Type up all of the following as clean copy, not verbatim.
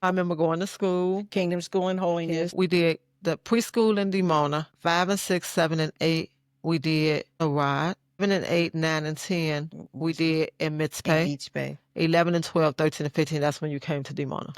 I remember going to school. Kingdom School in Holiness. We did the preschool in Dimona. 5 and 6, 7 and 8, we did a ride. 7 and 8, 9 and 10, we did in Mitzpah. Beach Bay. 11 and 12, 13 and 15, that's when you came to Dimona.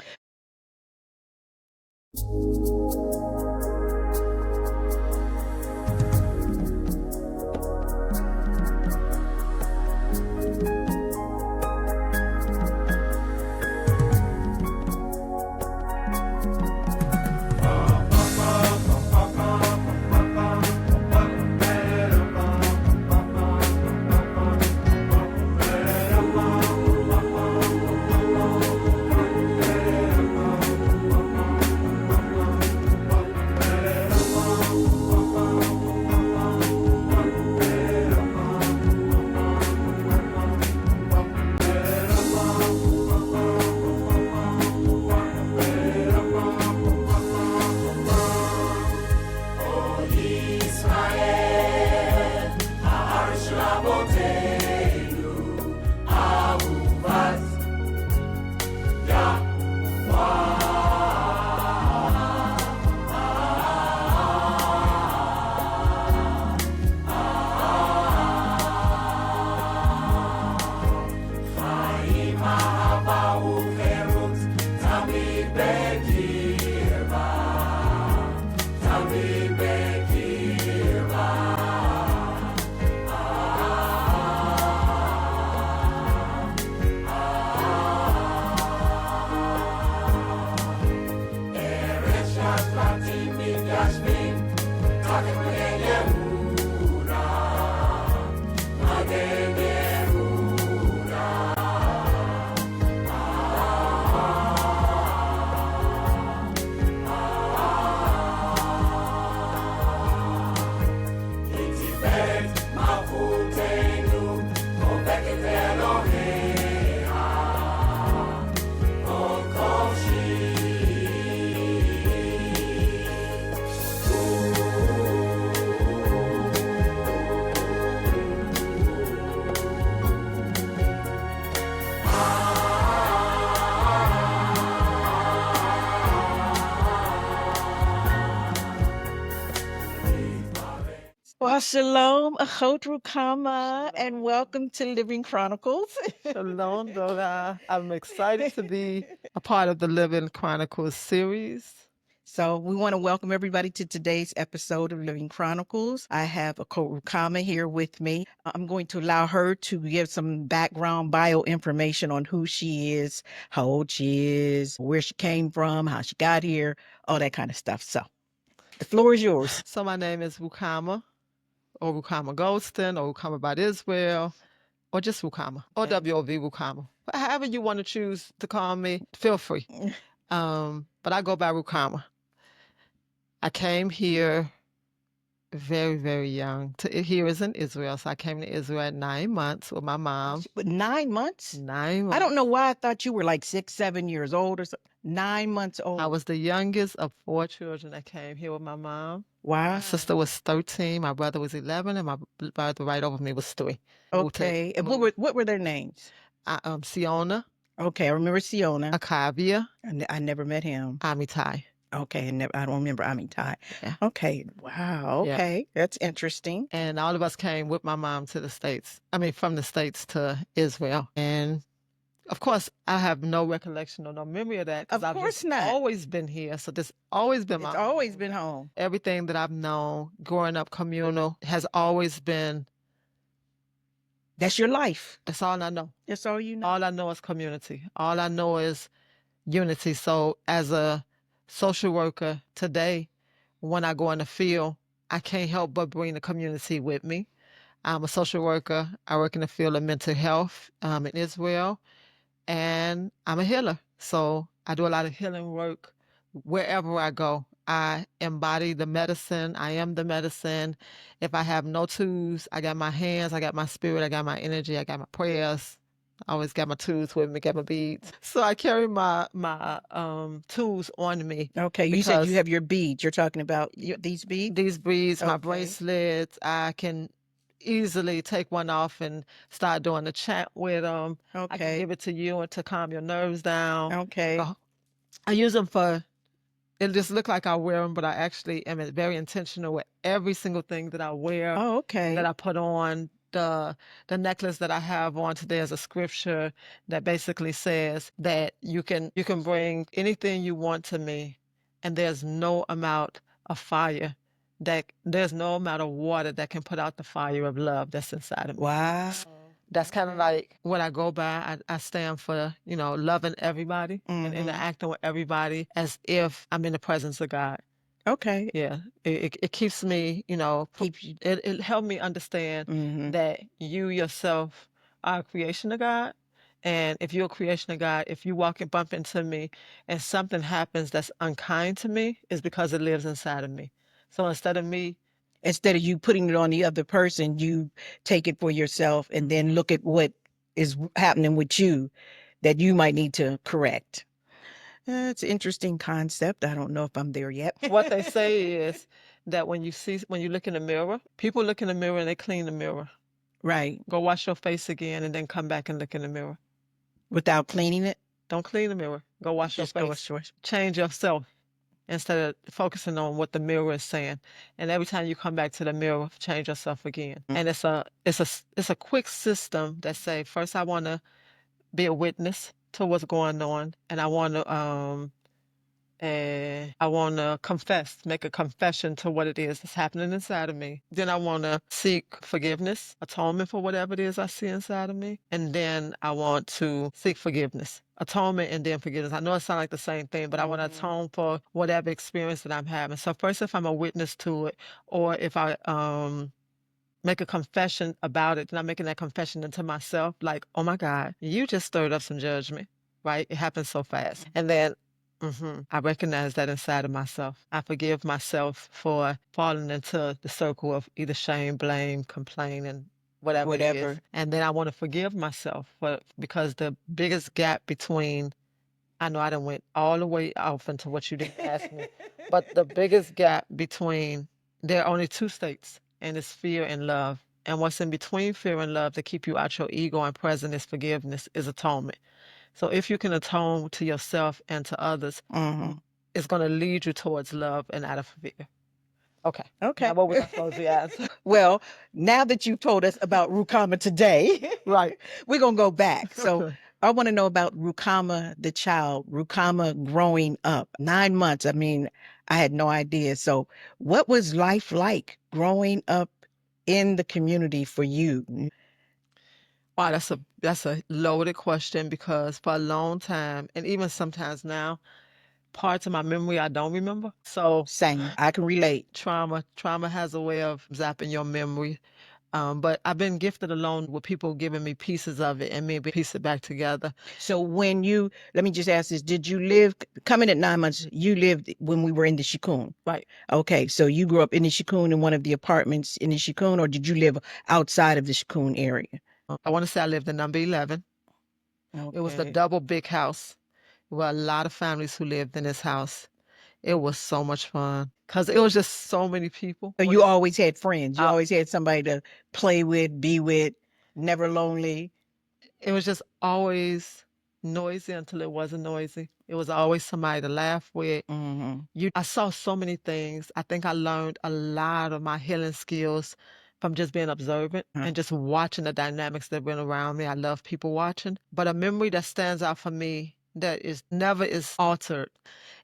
Well, shalom, Acote Rookamah, and welcome to Living Chronicles. Shalom, Dora. I'm excited to be a part of the Living Chronicles series. So we want to welcome everybody to today's episode of Living Chronicles. I have Acote Rookamah here with me. I'm going to allow her to give some background bio information on who she is, how old she is, where she came from, how she got here, all that kind of stuff. So the floor is yours. So my name is Rookamah, or Rookamah Goldston, or Rookamah by Israel, or just Rookamah, or WOV Rookamah. But however you want to choose to call me, feel free. But I go by Rookamah. I came here very, very young. Here is in Israel. So I came to Israel at 9 months with my mom. 9 months? 9 months. I don't know why I thought you were like 6, 7 years old or something. 9 months old. I was the youngest of 4 children that came here with my mom. Wow. My sister was 13, my brother was 11, and my brother right over me was 3. Okay. And what were their names? Siona. Okay, I remember Siona. Akavia. I never met him. Amitai. Okay, I don't remember Amitai. Yeah. Okay, wow, okay, yeah. That's interesting. And all of us came with my mom to the States. I mean, from the States to Israel. And of course, I have no recollection or no memory of that. Of course not. I've always been here. So this always been my home. It's always been home. Everything that I've known growing up communal has always been. That's your life. That's all I know. That's all you know. All I know is community. All I know is unity. So as a social worker today, when I go in the field, I can't help but bring the community with me. I'm a social worker. I work in the field of mental health in Israel, and I'm a healer. So I do a lot of healing work wherever I go. I embody the medicine. I am the medicine. If I have no tools, I got my hands, I got my spirit, I got my energy, I got my prayers. I always got my tools with me, got my beads. So I carry my tools on me. Okay, you said you have your beads. You're talking about these beads? These beads, my bracelets. I can easily take one off and start doing a chant with them. Okay. I can give it to you and to calm your nerves down. Okay. I use them for, it just look like I wear them, but I actually am very intentional with every single thing that I wear, Oh, that okay. I put on. The necklace that I have on today is a scripture that basically says that you can bring anything you want to me, and there's no amount of water that can put out the fire of love that's inside of me. Wow. That's kind of like what I go by. I stand for, loving everybody and interacting with everybody as if I'm in the presence of God. Okay. Yeah, it keeps me, Keeps you. it helped me understand that you yourself are a creation of God. And if you're a creation of God, if you walk and bump into me and something happens that's unkind to me, it's because it lives inside of me. So Instead of you putting it on the other person, you take it for yourself and then look at what is happening with you that you might need to correct. It's an interesting concept. I don't know if I'm there yet. what they say is that when you look in the mirror, people look in the mirror and they clean the mirror. Right. Go wash your face again and then come back and look in the mirror. Without cleaning it, Don't clean the mirror. Go wash your just go face. short. Change yourself instead of focusing on what the mirror is saying. And every time you come back to the mirror, change yourself again. And it's a quick system that say, first I want to be a witness to what's going on, and I want to make a confession to what it is that's happening inside of me. Then I want to seek forgiveness, atonement for whatever it is I see inside of me. And then I want to seek forgiveness, atonement, and then forgiveness. I know it sounds like the same thing, but I want to atone for whatever experience that I'm having. So first, if I'm a witness to it, or if I make a confession about it, then I'm making that confession into myself, like, oh my God, you just stirred up some judgment, right? It happens so fast. And then I recognize that inside of myself. I forgive myself for falling into the circle of either shame, blame, complaining, whatever it is. Whatever. And then I want to forgive myself because the biggest gap between, I know I done went all the way off into what you didn't ask me, but the biggest gap between, there are only two states, and it's fear and love. And what's in between fear and love to keep you out your ego and present is forgiveness, is atonement. So if you can atone to yourself and to others, it's going to lead you towards love and out of fear. Okay. Okay. Now what was I supposed to ask? Well, now that you've told us about Rookamah today, Right. we're going to go back. So I want to know about Rookamah the child, Rookamah growing up. 9 months. I mean, I had no idea. So what was life like growing up in the community for you? Wow, that's a loaded question, because for a long time, and even sometimes now, parts of my memory I don't remember. So Same. I can relate. trauma has a way of zapping your memory. But I've been gifted alone with people giving me pieces of it and me piece it back together. So when you, let me just ask this, did you live, coming at 9 months, you lived when we were in the Shikun? Right. Okay, so you grew up in the Shikun, in one of the apartments in the Shikun, or did you live outside of the Shikun area? I want to say I lived in number 11. It was the Okay. double big house. There were a lot of families who lived in this house. It was so much fun because it was just so many people. So you always had friends. You I- always had somebody to play with, be with, never lonely. It was just always noisy until it wasn't noisy. It was always somebody to laugh with. I saw so many things. I think I learned a lot of my healing skills from just being observant and just watching the dynamics that went around me. I love people watching. But a memory that stands out for me that is never is altered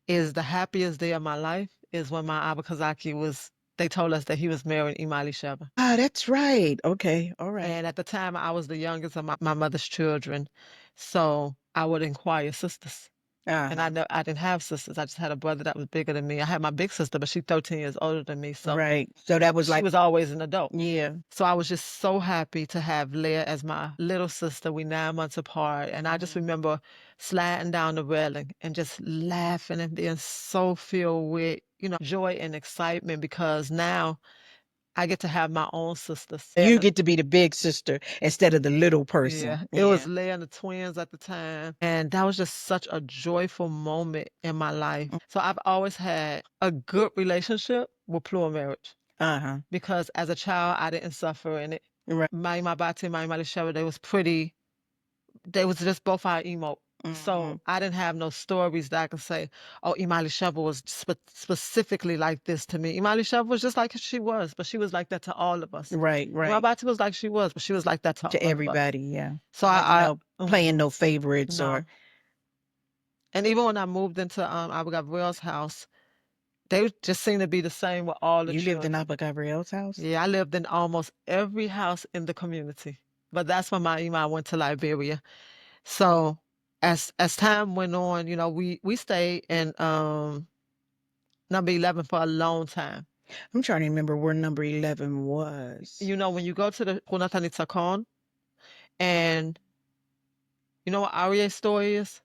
is the happiest day of my life is when my Abba Kazaki they told us that he was marrying Imali Sheba. Ah, that's right. Okay. All right. And at the time, I was the youngest of my mother's children. So I would inquire sisters. And I didn't have sisters. I just had a brother that was bigger than me. I had my big sister, but she's 13 years older than me. So right. So that was she like, was always an adult. yeah. So I was just so happy to have Leah as my little sister. We 9 months apart. And I just remember sliding down the railing and just laughing and being so filled with, joy and excitement, because now I get to have my own sisters. You get to be the big sister instead of the little person. Yeah, it was Leah and the twins at the time. And that was just such a joyful moment in my life. So I've always had a good relationship with plural marriage. Because as a child, I didn't suffer in it. Right. My Bati, my Malisheva, they was just both our emo. So I didn't have no stories that I could say, oh, Imali Sheva was specifically like this to me. Imali Sheva was just like she was, but she was like that to all of us. Right, right. Rabati was like she was, but she was like that to all of us. everybody, yeah. So Wasn't playing no favorites no. or. And even when I moved into Abu Gabriel's house, they just seemed to be the same with all the You lived in children. Abba Gabriel's house? Yeah, I lived in almost every house in the community. But that's when my Ima went to Liberia. So as time went on, you know, we stayed in number 11 for a long time. I'm trying to remember where number 11 was. You know, when you go to the Kunatani Takon, and you know what Arie's store is?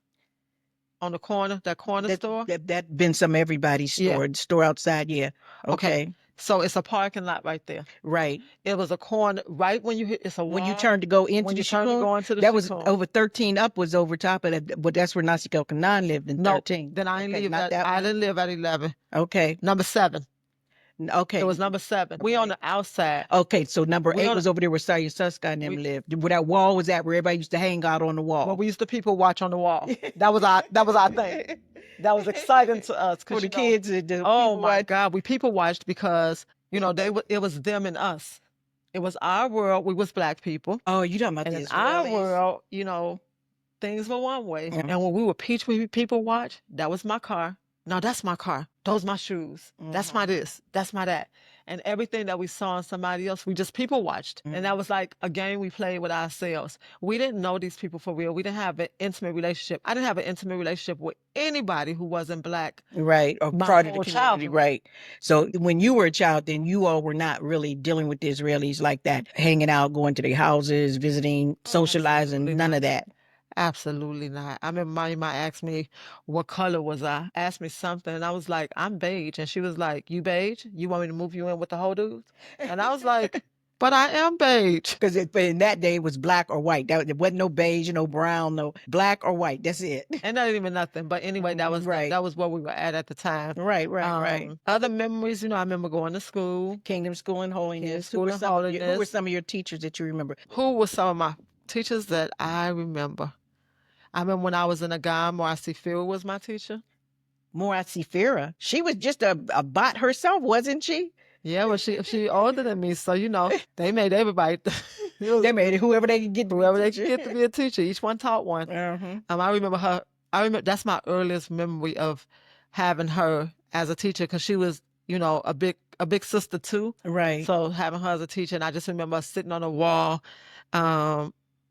On the corner, that corner store? That been some everybody's store, the store outside, yeah. Okay. So it's a parking lot right there. Right. It was a corner right when you hit. It's a wall. When you turn to go into when the you turn to Shikun, go into the that was Shikun. over 13 up was over top of that, but that's where Nasiko Kanan lived in 13. Then I didn't live at I didn't live at 11. Okay. Number 7. Okay. It was number 7. We on the outside. Okay, so number 8 was over there where Saya Suska and them lived. Where that wall was at, where everybody used to hang out on the wall. Well, we used to people watch on the wall. That was our thing. That was exciting to us for the kids. Oh my God, we people watched because you know it was them and us. It was our world. We was black people. Oh, you talking about and this? In our world, you know, things were one way. And when we were people watch, that was my car. No, that's my car. Those my shoes. That's my this. That's my that. And everything that we saw in somebody else, we just people watched. And that was like a game we played with ourselves. We didn't know these people for real. We didn't have an intimate relationship. I didn't have an intimate relationship with anybody who wasn't black. Right. Or part of the community. Childhood. Right. So when you were a child, then you all were not really dealing with the Israelis like that, hanging out, going to their houses, visiting, socializing, none of that. Absolutely not. I remember my mom asked me what color was I. Asked me something, and I was like, I'm beige. And she was like, you beige? You want me to move you in with the whole dudes? And I was like, but I am beige. Because in that day it was black or white. There wasn't no beige, no brown, no black or white. That's it. And not even nothing. But anyway, that was right. That was where we were at the time. Right. Other memories, you know, I remember going to school. Kingdom School and Holiness. Who were some of your teachers that you remember? Who were some of my teachers that I remember? I remember when I was in Agam, Moasi Fira was my teacher. Moasi Fira? She was just a bot herself, wasn't she? Yeah, well, she older than me, so you know they made everybody. They made whoever they could get to be a teacher. Each one taught one. I remember her. I remember that's my earliest memory of having her as a teacher because she was, you know, a big sister too. Right. So having her as a teacher, and I just remember us sitting on a wall.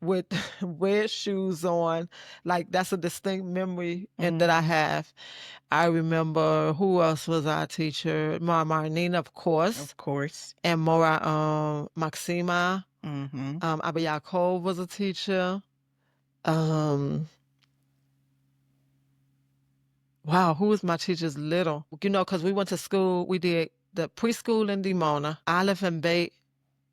With red shoes on. Like that's a distinct memory that I have. I remember who else was our teacher? Mara Marnina, of course. And Mora Maxima. Abba Yaakov was a teacher. Wow, who was my teachers little? You know, because we went to school, we did the preschool in Dimona, Aleph and Beit,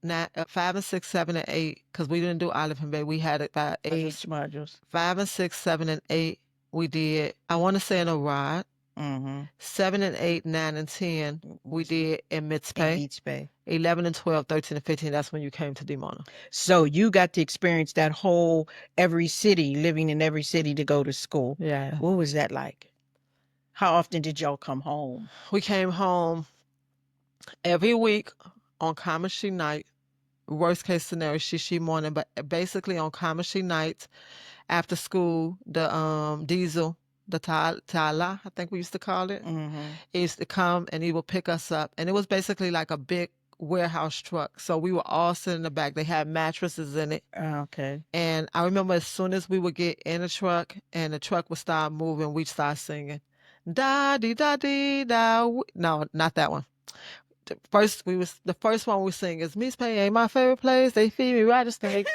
5 and 6, 7 and 8, because we didn't do Aleph and Beit. We had it by age modules. 5 and 6, 7 and 8. We did. I want to say in a rod. 7 and 8, 9 and 10. We did in Mitzpeh. 11 and 12, 13 and 15. That's when you came to Dimona. So you got to experience that whole living in every city to go to school. Yeah. What was that like? How often did y'all come home? We came home every week on Kamashi night. Worst case scenario, Shishi morning, but basically on Kamashi nights after school, the diesel, the Ta'ala, I think we used to call it, he used to come and he would pick us up. And it was basically like a big warehouse truck. So we were all sitting in the back. They had mattresses in it. Okay. And I remember as soon as we would get in the truck and the truck would start moving, we'd start singing. Da-dee-da-dee-da. No, not that one. The first one we sing is Mitzpeh ain't my favorite place. They feed me rattlesnakes.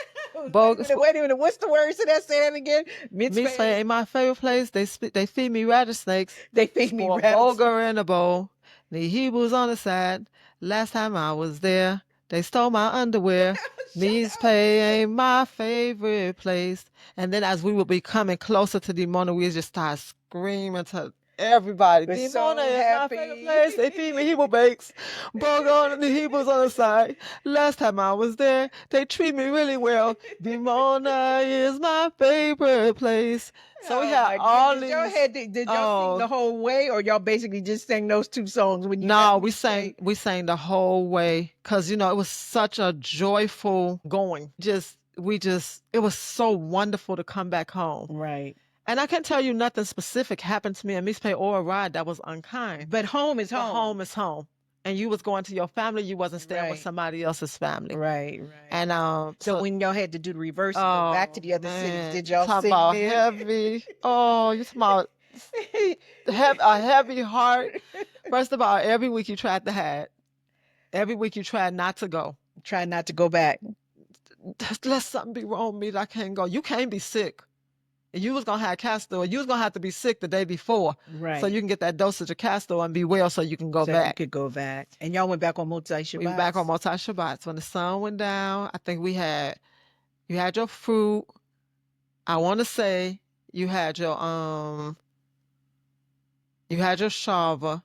Bogus. Wait a minute. What's the words to that? Say that again. Mitzpeh ain't my favorite place. They feed me rattlesnakes. They feed me rattlesnakes. Bulgur in a bowl. The Hebrews on the side. Last time I was there, they stole my underwear. Mitzpeh ain't my favorite place. And then as we would be coming closer to Dimona, we just start screaming to Everybody. Was Dimona so is my favorite happy. place. They feed me Hebrew bakes. Burger and the Hebrews on the side. Last time I was there, they treat me really well. Dimona is my favorite place. So we Oh had my all goodness. Y'all these. had did y'all sing the whole way, or y'all basically just sang those two songs when you got No, to Miss Pay? we sang the whole way because it was such a joyful going. It was so wonderful to come back home. Right. And I can't tell you nothing specific happened to me in Miss Pay or a ride that was unkind. But home is But home. home is home. And you was going to your family, you wasn't staying with Right. somebody else's family. Right, right. And So when y'all had to do the reverse and go back to the other cities, did y'all talking sing about then? heavy. Oh, you talking about a heavy heart. First of all, every week you tried to hide. Every week you tried not to go. Try not to go back. Let something be wrong with me that I can't go. You can't be sick. You was gonna have castor, or you was gonna have to be sick the day before, Right. so you can get that dosage of castor and be well, so you can go So back. you could go back. And y'all went back on Multi Shabbat. We went back on multi Shabbats when the sun went down. I think you had your fruit. I want to say you had your shava.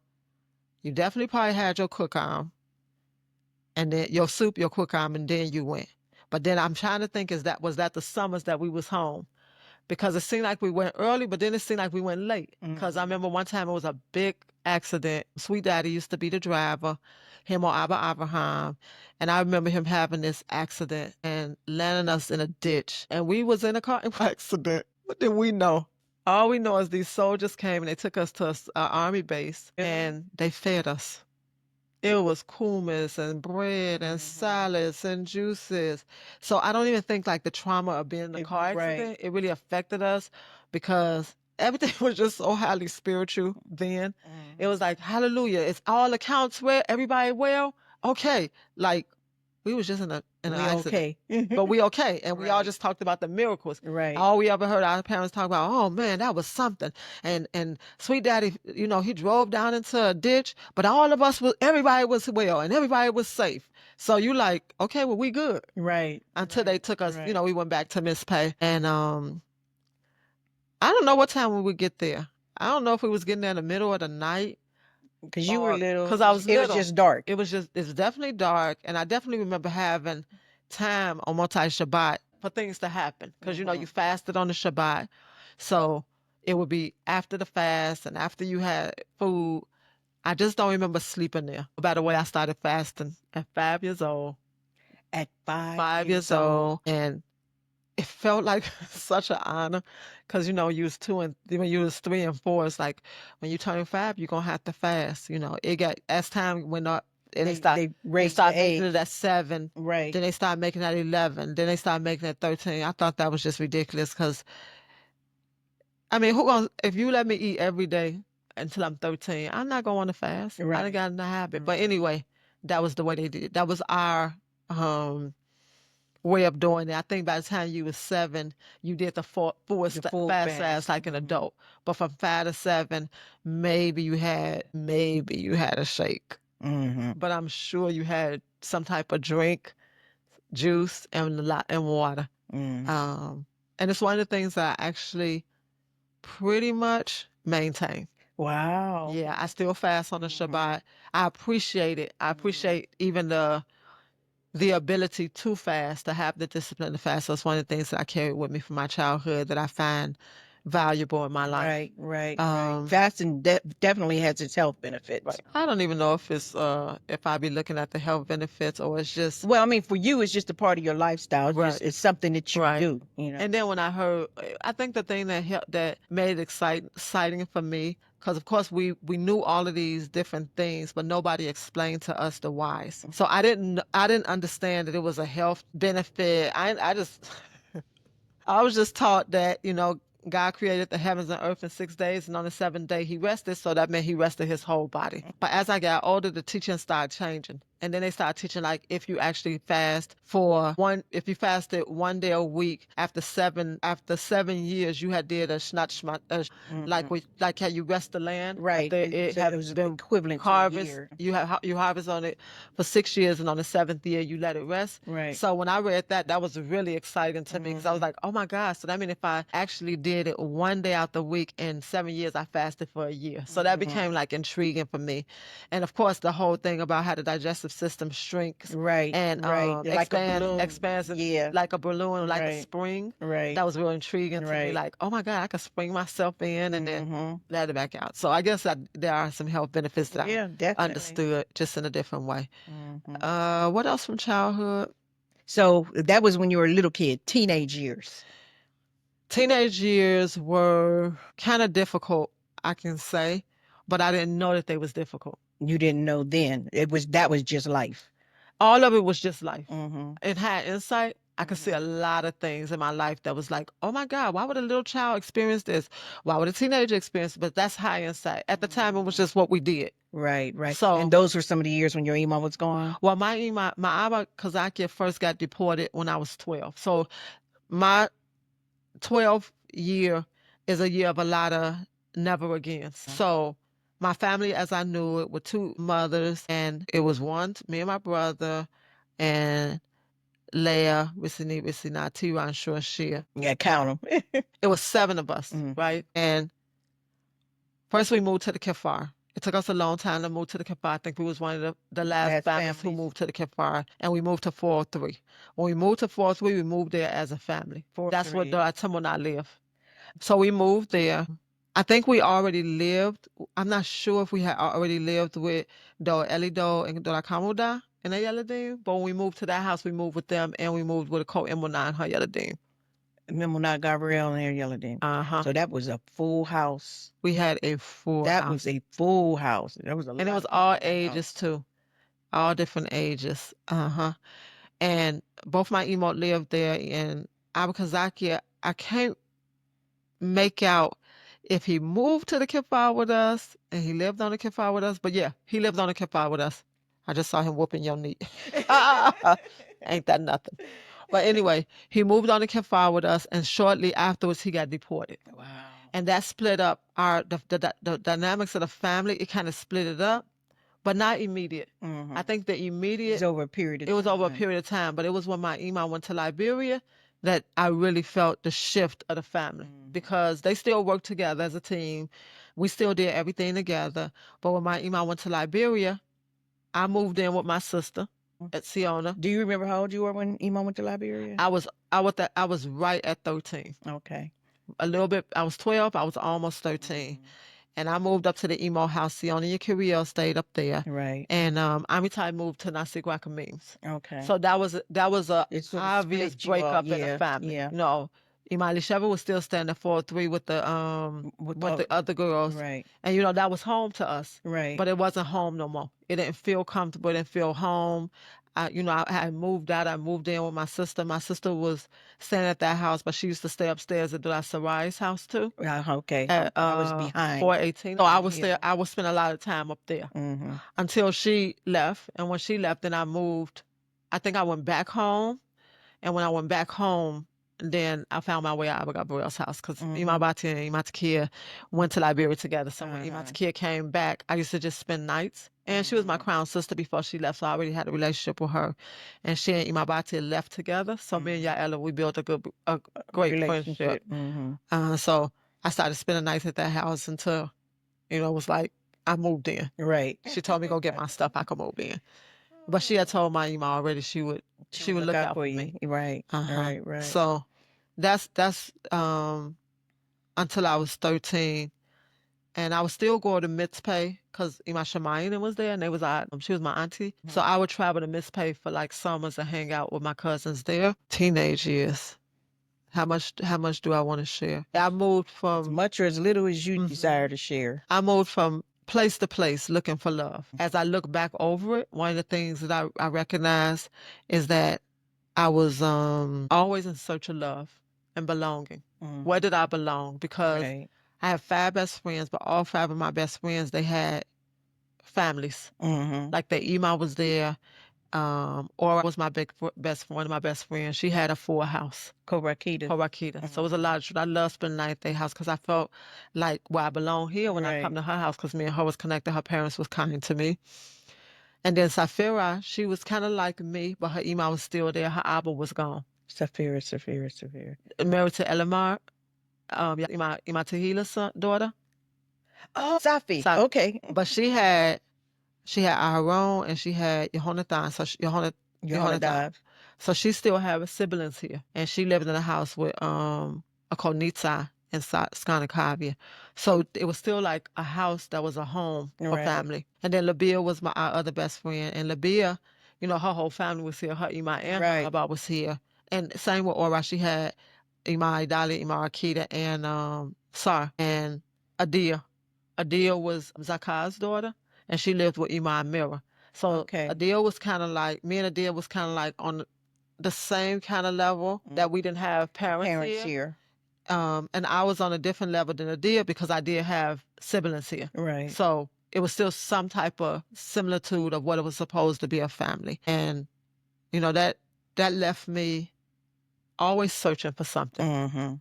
You definitely probably had your cookum, and then your soup, your cookum, and then you went. But then I'm trying to think, was that the summers that we was home? Because it seemed like we went early, but then it seemed like we went late. Because I remember one time it was a big accident. Sweet Daddy used to be the driver, him or Abba Abraham. And I remember him having this accident and landing us in a ditch. And we was in a car accident. What did we know? All we know is these soldiers came and they took us to an army base and they fed us. It was hummus and bread and salads and juices. So I don't even think like the trauma of being in a car accident, it really affected us because everything was just so highly spiritual then. It was like, hallelujah, it's all accounts well, everybody well. Okay. Like we was just in an accident. Okay. But we okay. And we all just talked about the miracles. Right. All we ever heard our parents talk about, oh man, that was something. And Sweet Daddy, he drove down into a ditch, but everybody was well and everybody was safe. So you like, okay, well, we good. Right. Until they took us, right. we went back to Miss Pay. And I don't know what time we would get there. I don't know if we was getting there in the middle of the night. Because you were little. Because I was little. It was just dark. It's definitely dark. And I definitely remember having time on Multi Shabbat for things to happen. Because, you fasted on the Shabbat. So it would be after the fast and after you had food. I just don't remember sleeping there. By the way, I started fasting at 5 years old. At 5 years old. And it felt like such an honor because, you was when you was 3 and 4, it's like when you turn 5, you're going to have to fast. As time went up, and they started making it at 7. Right. Then they started making it at 11. Then they started making it at 13. I thought that was just ridiculous because, I mean, if you let me eat every day until I'm 13, I'm not going to want to fast. Right. I done got in the habit. But anyway, that was the way they did it. That was our way of doing it. I think by the time you was 7, you did the full fast like an adult. But from 5 to 7, maybe you had a shake. But I'm sure you had some type of drink, juice, and water. And it's one of the things that I actually pretty much maintain. Wow. Yeah, I still fast on the Shabbat. I appreciate it. I appreciate even the ability to fast, to have the discipline to fast. So it's one of the things that I carry with me from my childhood that I find valuable in my life. Right. Fasting definitely has its health benefits. Right. I don't even know if it's if I be looking at the health benefits or it's just. Well, I mean, for you, it's just a part of your lifestyle. It's something that you do. And then when I heard, I think the thing that made it exciting for me, because of course we knew all of these different things, but nobody explained to us the whys. So I didn't understand that it was a health benefit. I just I was just taught that God created the heavens and earth in 6 days, and on the 7th day he rested, so that meant he rested his whole body. But as I got older, the teaching started changing. And then they started teaching, like, if you actually fast for one, if you fasted 1 day a week after 7 years, you had did a shnat shmat, like like how you rest the land Right. after it So it have was been equivalent to a harvest. year. You harvest on it for 6 years, and on the 7th year you let it rest. Right. So when I read that, that was really exciting to me, because I was like, oh my gosh, so that means if I actually did it 1 day out the week in 7 years, I fasted for a year. So that became like intriguing for me. And of course, the whole thing about how the digestive system shrinks Right. and Right. Like a balloon. expands Yeah. like a balloon, like a Right. spring. Right. That was real intriguing to me. Right. Like, oh my God, I could spring myself in and then Mhm. let it back out. So I guess there are some health benefits that Yeah, I definitely. understood, just in a different way. Mhm. What else from childhood? So that was when you were a little kid, teenage years. Teenage years were kind of difficult, I can say, but I didn't know that they was difficult. You didn't know then. That was just life. All of it was just life. Mm-hmm. In hindsight, I could see a lot of things in my life that was like, oh my God, why would a little child experience this? Why would a teenager experience it? But that's hindsight. At the time, it was just what we did. Right, right. And So, those were some of the years when your emo was gone? well, my Abba Kazaki first got deported when I was 12. So my 12th year is a year of a lot of never again. So my family, as I knew it, with two mothers, and it was me and my brother, and Leah, Rissini, Rissina, Tiran, Shua, Shia. Yeah, count them. It was 7 of us, right? And first we moved to the Kafar. It took us a long time to move to the Kafar. I think we was one of the last Last families who families. moved to the Kafar, and we moved to 403. When we moved to 403, we moved there as a family. That's where 4-3. the Atamuna live. So we moved there. I think we already lived. I'm not sure if we had already lived with Do Elido and Dora Kamuda and Ayaladim, but when we moved to that house, we moved with them, and we moved with a co-Imuna and Hayaladim. Memona Gabrielle and Yelladin. Uh-huh. So that was a full house. We had a full That house. was a full house. That was a lot. And it was of people all in that ages house. too. All different ages. Uh-huh. And both my emo lived there, and Abakazaki, I can't make out if he moved to the Kifar with us and he lived on the Kifar with us. But yeah, he lived on the Kifar with us. I just saw him whooping your knee. Ain't that nothing? But anyway, he moved on the Kifar with us, and shortly afterwards he got deported. Wow. And that split up the dynamics of the family. It kind of split it up, but not immediate. I think the immediate, It was over a period of it was time. over a period of time, but it was when my imam went to Liberia that I really felt the shift of the family, because they still worked together as a team. We still did everything together. But when my imam went to Liberia, I moved in with my sister at Siona. Do you remember how old you were when Emo went to Liberia? I was right at 13. Okay. A little bit. I was 12. I was almost 13. And I moved up to the emo house. Siona Yakiriel stayed up there. Right. And Amitai moved to Nasigwakamemes. Okay. So that was a It sort of obvious split you off. breakup in the Yeah, family. yeah. No, Imali Sheva was still staying at 4-3 with the other girls. Right. And that was home to us. Right. But it wasn't home no more. It didn't feel comfortable. It didn't feel home. I had moved out. I moved in with my sister. My sister was staying at that house, but she used to stay upstairs at Dula Sarai's house too. Okay. At I was behind. 418. So I was Yeah. there. I would spend a lot of time up there until she left. And when she left, then I moved. I think I went back home. And when I went back home, then I found my way out of Gabriel's house, because Imabati and Imatakia went to Liberia together. So when Imatakia came back, I used to just spend nights. And she was my crown sister before she left, so I already had a relationship with her. And she and Imabati left together. So me and Yaela, we built a great friendship. So I started spending nights at that house until, it was like I moved in. Right. She told me go get my stuff, I could move in. But she had told my Ima already she would look out for me. Right. Right. So that's until I was 13. And I was still going to Mitzpay because Ima Shemayim was there, and she was my auntie. So I would travel to Mitzpay for like summers and hang out with my cousins there. Teenage years. How much do I want to share? I moved from as much or as little as you desire to share. I moved from place to place looking for love. As I look back over it, one of the things that I recognize is that I was always in search of love and belonging. Where did I belong? Because I have 5 best friends, but all 5 of my best friends, they had families. Mm-hmm. Like the Ema was there. Aura was my one of my best friends. She had a full house. Corakita. So it was a lot of, I love spending the night at their house because I felt like where I belong here when I come to her house because me and her was connected. Her parents was kind to me. And then Safira, she was kind of like me, but her Ema was still there. Her Abba was gone. Safira. Married to Elamar, Ima Tahila's daughter. Oh, Safi. Safi. Okay. But she had Aharon and she had Yehonathan. So Yehonathan. So she still have siblings here, and she lived in a house with Acote and Skanakavia. So it was still like a house that was a home for family. And then Labia was our other best friend, and Labia, her whole family was here. Her Ima and her Abba was here, and same with Ora. She had Ima Idali, Ima Akita, and Sar and Adia. Adia was Zakar's daughter, and she lived with Ima and Mira. So Adia was kind of like, me and Adia was kind of like on the same kind of level that we didn't have parents here. And I was on a different level than Adia because I did have siblings here. Right. So it was still some type of similitude of what it was supposed to be a family. And, that left me always searching for something. Mm-hmm.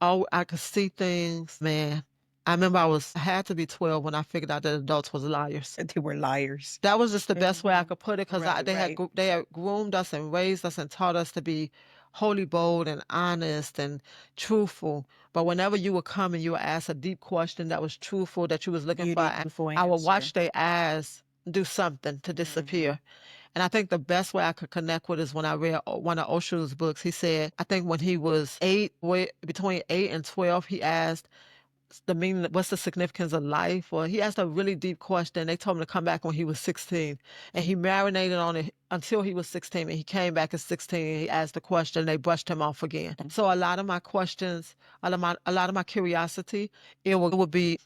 Oh, I could see things, man. I remember I had to be 12 when I figured out that adults was liars. They were liars. That was just the best way I could put it because they had groomed us and raised us and taught us to be wholly bold and honest and truthful. But whenever you would come and you would ask a deep question that was truthful, that you was looking for, I would watch their eyes do something to disappear. And I think the best way I could connect with is when I read one of Osho's books. He said, I think when he was between 8 and 12, he asked the meaning, what's the significance of life? Or he asked a really deep question. They told him to come back when he was 16. And he marinated on it until he was 16. And he came back at 16 and he asked the question. They brushed him off again. So a lot of my questions, a lot of my curiosity, it would be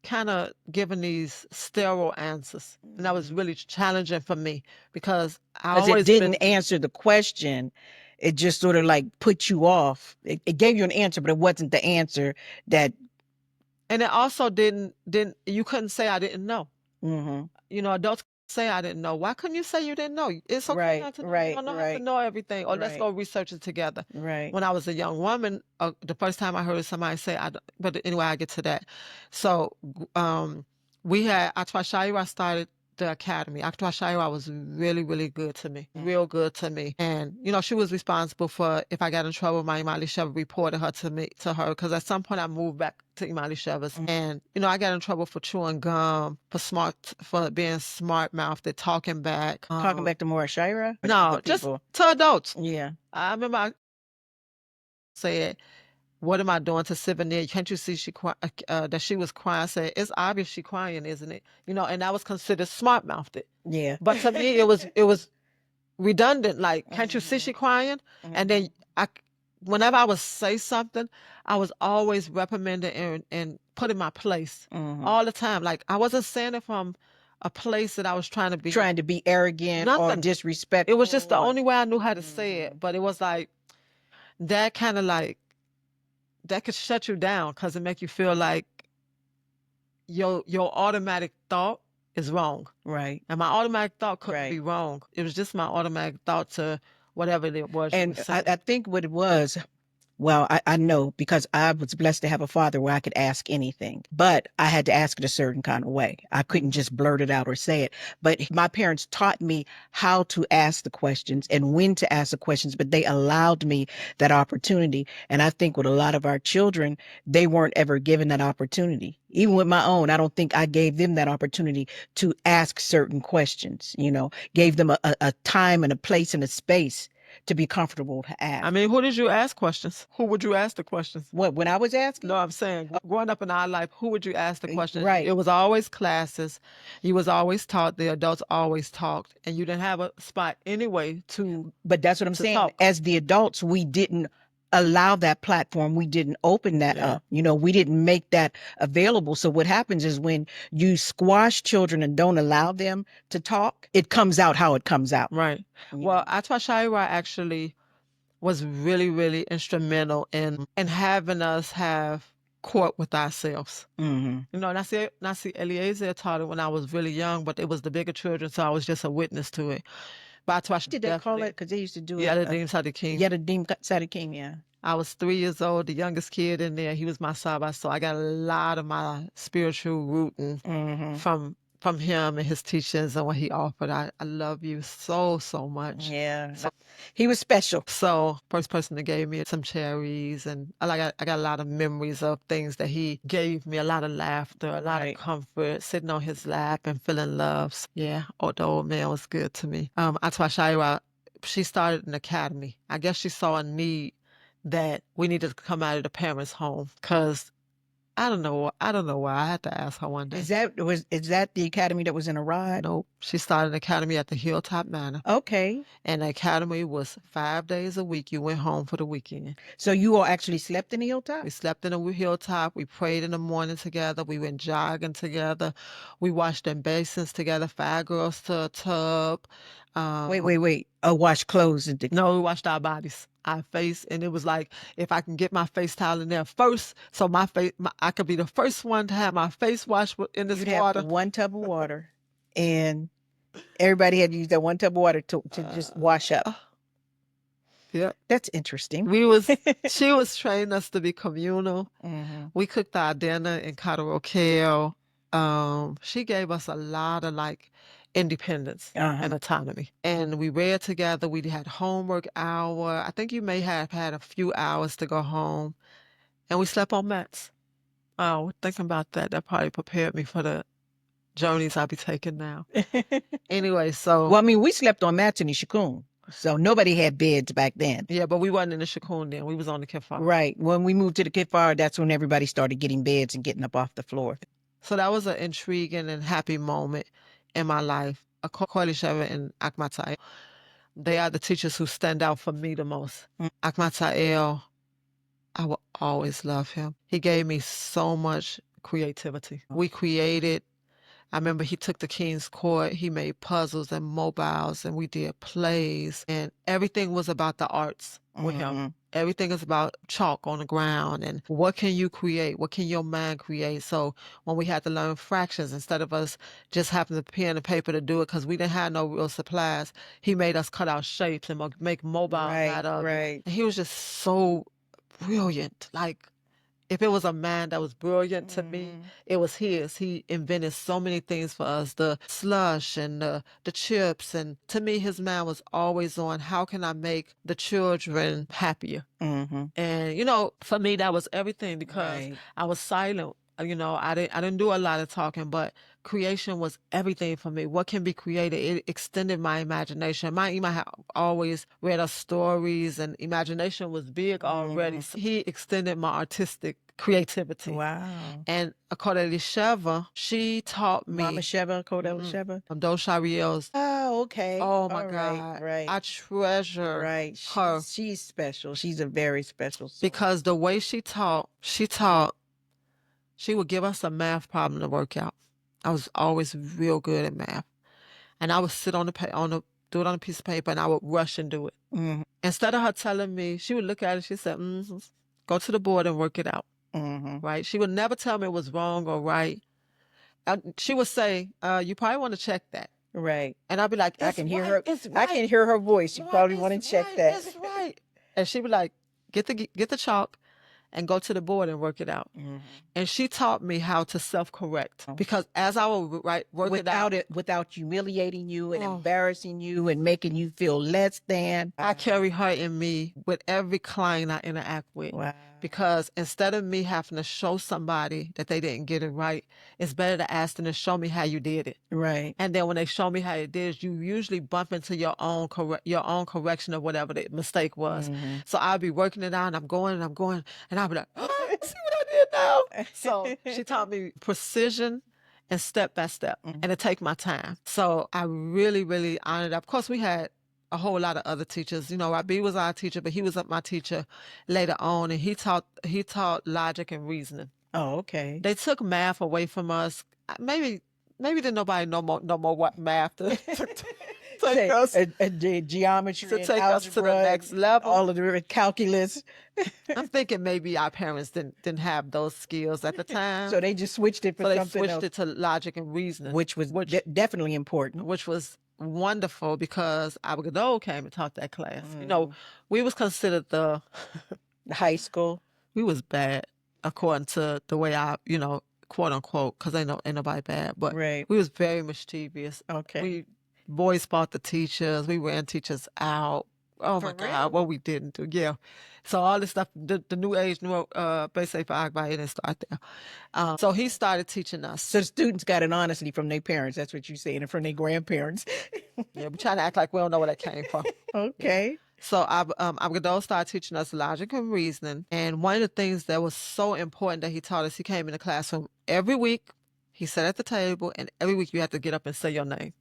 kind of giving these sterile answers. And that was really challenging for me because it didn't answer the question. It just sort of like put you off. It gave you an answer, but it wasn't the answer that. And it also didn't, you couldn't say I didn't know. Mm-hmm. Adults say I didn't know. Why couldn't you say you didn't know? It's okay not to know. You don't have to know everything. Or let's go research it together. Right. When I was a young woman, the first time I heard somebody say, but anyway, I get to that. So we had Atwa Shaira started the academy. Atwa Shaira was really, really good to me. Real good to me. And, she was responsible for if I got in trouble, my Imali Sheva reported her to her. Because at some point I moved back to Imali Sheva's. And, I got in trouble for chewing gum, for being smart-mouthed, talking back. Talking back to more Shaira? No, just to adults. Yeah. I remember I said, what am I doing to Sivania? Can't you see that she was crying? I said, it's obvious she crying, isn't it? And that was considered smart-mouthed. Yeah. But to me, it was redundant. Like, can't you see she crying? And then whenever I would say something, I was always reprimanded and put in my place all the time. Like, I wasn't saying it from a place that I was trying to be arrogant or disrespectful. It was just the only way I knew how to say it. But it was like that kind of like, that could shut you down because it make you feel like your automatic thought is wrong. Right. And my automatic thought couldn't be wrong. It was just my automatic thought to whatever it was. And I think what it was, well, I know because I was blessed to have a father where I could ask anything, but I had to ask it a certain kind of way. I couldn't just blurt it out or say it. But my parents taught me how to ask the questions and when to ask the questions, but they allowed me that opportunity. And I think with a lot of our children, they weren't ever given that opportunity. Even with my own, I don't think I gave them that opportunity to ask certain questions, gave them a time and a place and a space to be comfortable to ask. I mean, who did you ask questions? Who would you ask the questions? What, when I was asking? No, I'm saying growing up in our life, who would you ask the questions? Right. It was always classes. You was always taught. The adults always talked. And you didn't have a spot anyway to But that's what I'm saying. Talk. As the adults, we didn't allow that platform. We didn't open that up. We didn't make that available. So what happens is when you squash children and don't allow them to talk, it comes out how it comes out. Right. Well, Atwa Shaira actually was really, really instrumental in having us have court with ourselves. Mm-hmm. You know, Nasi Eliezer taught it when I was really young, but it was the bigger children, so I was just a witness to it. But I Did they call it? Because they used to do it. Yadadim Sadikim. Yadadim Sadikim, yeah. I was 3 years old, the youngest kid in there. He was my Saba, so I got a lot of my spiritual rooting from him and his teachings and what he offered. I love you so much. Yeah, he was special. So first person that gave me some cherries, and I got a lot of memories of things that he gave me, a lot of laughter, a lot of comfort, sitting on his lap and feeling love. So, yeah, the old man was good to me. Atwa she started an academy. I guess she saw a need that we needed to come out of the parents' home, because I don't know why. I had to ask her one day. Is that the academy that was in Arad? Nope. She started an academy at the Hilltop Manor. Okay. And the academy was 5 days a week. You went home for the weekend. So you all actually slept in the Hilltop? We slept in the Hilltop. We prayed in the morning together. We went jogging together. We washed in basins together. 5 girls to a tub. Wait. Wash clothes. No, we washed our bodies, our face. And it was like, if I can get my face towel in there first, so my face, I could be the first one to have my face washed in this water. Have one tub of water, and everybody had to use that one tub of water to just wash up. Yeah. That's interesting. She was training us to be communal. Mm-hmm. We cooked our dinner in Karo. She gave us a lot of independence and autonomy. And we read together. We had homework hour. I think you may have had a few hours to go home. And we slept on mats. Oh, thinking about that, that probably prepared me for the journeys I'll be taking now. Anyway, so... Well, I mean, we slept on mats in the Shikun. So nobody had beds back then. Yeah, but we wasn't in the Shikun then. We was on the Kifar. Right. When we moved to the Kifar, that's when everybody started getting beds and getting up off the floor. So that was an intriguing and happy moment in my life. Acote and Akmatael, they are the teachers who stand out for me the most. Akmatael, I will always love him. He gave me so much creativity. We created. I remember he took the King's Court, he made puzzles and mobiles, and we did plays, and everything was about the arts with him. Everything is about chalk on the ground, and what can you create? What can your mind create? So when we had to learn fractions, instead of us just having the pen and paper to do it, because we didn't have no real supplies, he made us cut out shapes and make mobiles out of it. And he was just so brilliant. If it was a man that was brilliant to me, it was his. He invented so many things for us, the slush and the chips. And to me, his mind was always on, how can I make the children happier? And, for me, that was everything, because I was silent. I didn't do a lot of talking, but creation was everything for me. What can be created? It extended my imagination. My Ima had always read us stories, and imagination was big already. So he extended my artistic creativity. Wow. And Acote Sheva, she taught me. Mama Sheva, Acote Sheva? Doshariel's. Oh, okay. Oh, my God. Right. I treasure her. She's special. She's a very special soul. Because the way she taught, she would give us a math problem to work out. I was always real good at math. And I would sit do it on a piece of paper, and I would rush and do it. Instead of her telling me, she would look at it, she said, go to the board and work it out. Right? She would never tell me it was wrong or right. She would say, you probably want to check that. Right. And I'd be like, I can hear her voice. You probably want to check that. It's right. And she'd be like, get the chalk and go to the board and work it out. And she taught me how to self-correct, because as I would work it out, without humiliating you and embarrassing you and making you feel less than. I carry her in me with every client I interact with. Wow. Because instead of me having to show somebody that they didn't get it right, it's better to ask them to show me how you did it. Right. And then when they show me how you did it, you usually bump into your own correction of whatever the mistake was. So I'll be working it out, and I'm going, and I'll be like, oh, see what I did now? So she taught me precision and step by step, and to take my time. So I really, really honored that. Of course, we had a whole lot of other teachers. Rabi was our teacher, but he was my teacher later on, and he taught logic and reasoning. Oh, okay. They took math away from us. Maybe didn't nobody know more what math to take us geometry to and take us to the algebra, next level. all of the calculus. I'm thinking maybe our parents didn't have those skills at the time. So they just switched it for So they something switched else, it to logic and reasoning, which was definitely important. which was wonderful because our Godot came and taught that class. You know, Mm. we was considered the High school. we was bad according to the way I, you know, quote unquote, because ain't nobody bad, but Right. we was very mischievous. Okay. We boys fought the teachers. We ran teachers out. Oh my For God, real? what we didn't do. Yeah. So all this stuff, the new age, basically for Akbar, it didn't start there. So he started teaching us. So the students got an honesty from their parents. That's what you're saying, and from their grandparents. Yeah, we trying to act like we don't know where that came from. Okay. So Abgadol started teaching us logic and reasoning. And one of the things that was so important that he taught us, he came in the classroom every week. He sat at the table, and every week you had to get up and say your name.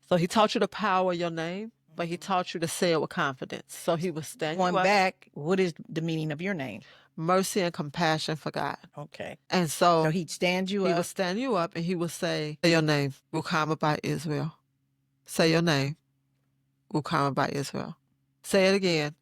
So he taught you the power of your name, but he taught you to say it with confidence. So he was standing Going up. back, what is the meaning of your name? Mercy and compassion for God. Okay. And so he'd stand you he up. would stand you up and he would say your name, Rookamah by Israel. Say your name, Rookamah by Israel. Say it again,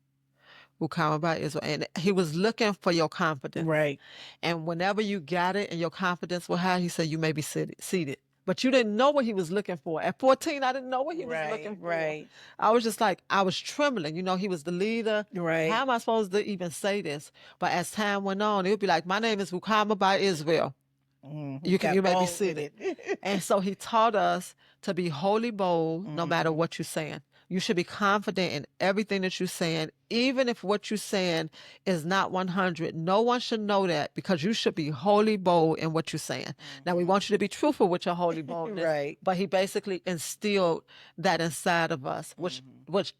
Rookamah by Israel. And he was looking for your confidence. Right. And whenever you got it and your confidence was high, he said, you may be seated. But you didn't know what he was looking for. At 14, I didn't know what he was looking for. Right. I was just like, I was trembling. You know, he was the leader. Right. How am I supposed to even say this? But as time went on, it would be like, my name is Rookamah by Israel. You may be seated. And so he taught us to be wholly bold no matter what you're saying. You should be confident in everything that you're saying, even if what you're saying is not 100. No one should know that because you should be wholly bold in what you're saying. Now, we want you to be truthful with your holy boldness. Right. But he basically instilled that inside of us, which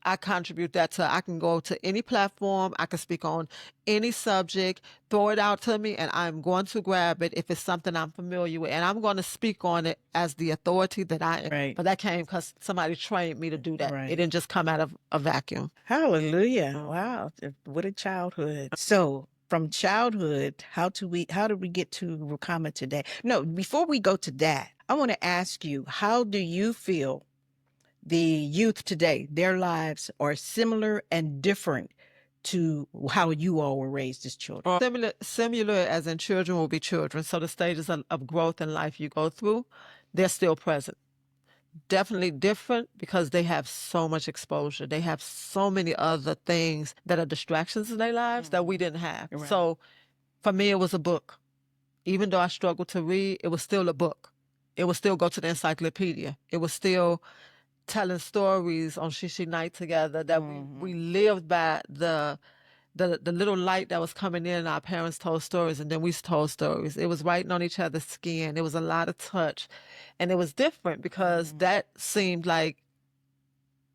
I contribute that to. I can go to any platform. I can speak on any subject, throw it out to me, and I'm going to grab it if it's something I'm familiar with. And I'm going to speak on it as the authority that I am. Right. But that came because somebody trained me to do that. Right. It didn't just come out of a vacuum. Hallelujah. Wow. What a childhood. So from childhood, how did we get to Rookamah today? No, before we go to that, I want to ask you, how do you feel the youth today, their lives are similar and different to how you all were raised as children? Similar as in children will be children. So the stages of growth in life you go through, they're still present. Definitely different because they have so much exposure. They have so many other things that are distractions in their lives that we didn't have. Right. So for me, it was a book. Even though I struggled to read, it was still a book. It would still go to the encyclopedia. It was still telling stories on Shishi night together that we lived by the little light that was coming in. Our parents told stories and then we told stories. It was writing on each other's skin. It was a lot of touch. And it was different because that seemed like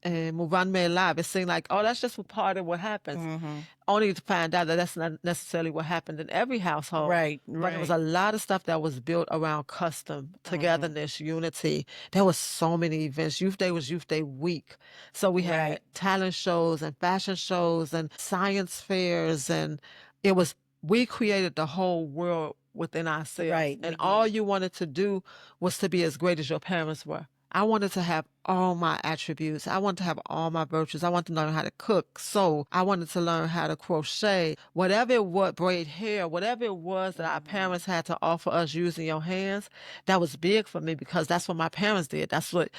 Muvan Me Alive. It seemed like, oh, that's just a part of what happens. Only to find out that that's not necessarily what happened in every household. Right. But it was a lot of stuff that was built around custom, togetherness, unity. There was so many events. Youth Day was Youth Day week. So we had talent shows and fashion shows and science fairs. And we created the whole world within ourselves. Right. And all you wanted to do was to be as great as your parents were. I wanted to have all my attributes. I wanted to have all my virtues. I wanted to learn how to cook, sew. I wanted to learn how to crochet. Whatever it was, braid hair, whatever it was that our parents had to offer us using your hands, that was big for me because that's what my parents did. That's what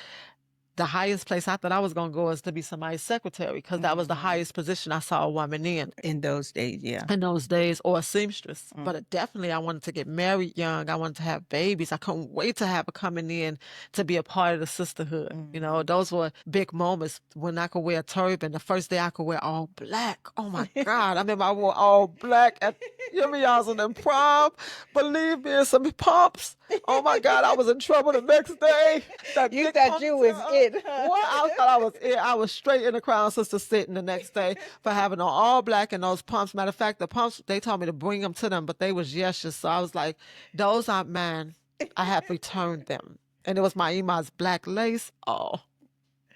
the highest place I thought I was going to go is to be somebody's secretary because that was the highest position I saw a woman in those days, yeah. in those days, or a seamstress. But definitely I wanted to get married young. I wanted to have babies. I couldn't wait to have her coming in to be a part of the sisterhood. You know, those were big moments when I could wear a turban. The first day I could wear all black. Oh my God. I remember I wore all black at I was in prom. Believe me, some pumps. Oh my God, I was in trouble the next day. You thought you was it. What? I thought I was it. I was straight in the Crown Sister sitting the next day for having on all black and those pumps. Matter of fact, the pumps, they told me to bring them to them, but they was yeshes. So I was like, those aren't mine. I have returned them. And it was my Ima's black lace. Oh,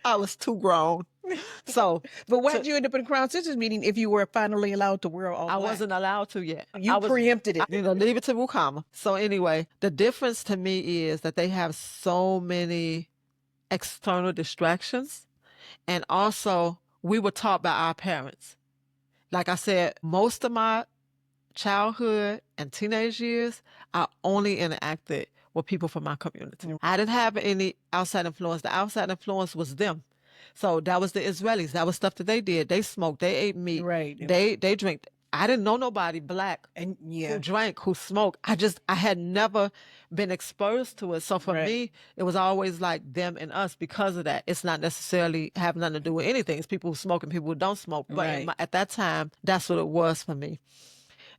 I was too grown. So, but why did you end up in a Crown Sisters meeting if you were finally allowed to wear all black? I wasn't allowed to yet. You preempted it. Leave it to Rookamah. So anyway, the difference to me is that they have so many external distractions. And also, we were taught by our parents. Like I said, most of my childhood and teenage years, I only interacted with people from my community. I didn't have any outside influence. The outside influence was them. So that was the Israelis. That was stuff that they did. They smoked. They ate meat. Right. They drank. I didn't know nobody black And who drank, who smoked. I had never been exposed to it. So for me, it was always like them and us because of that. It's not necessarily have nothing to do with anything. It's people who smoke and people who don't smoke. But at that time, that's what it was for me.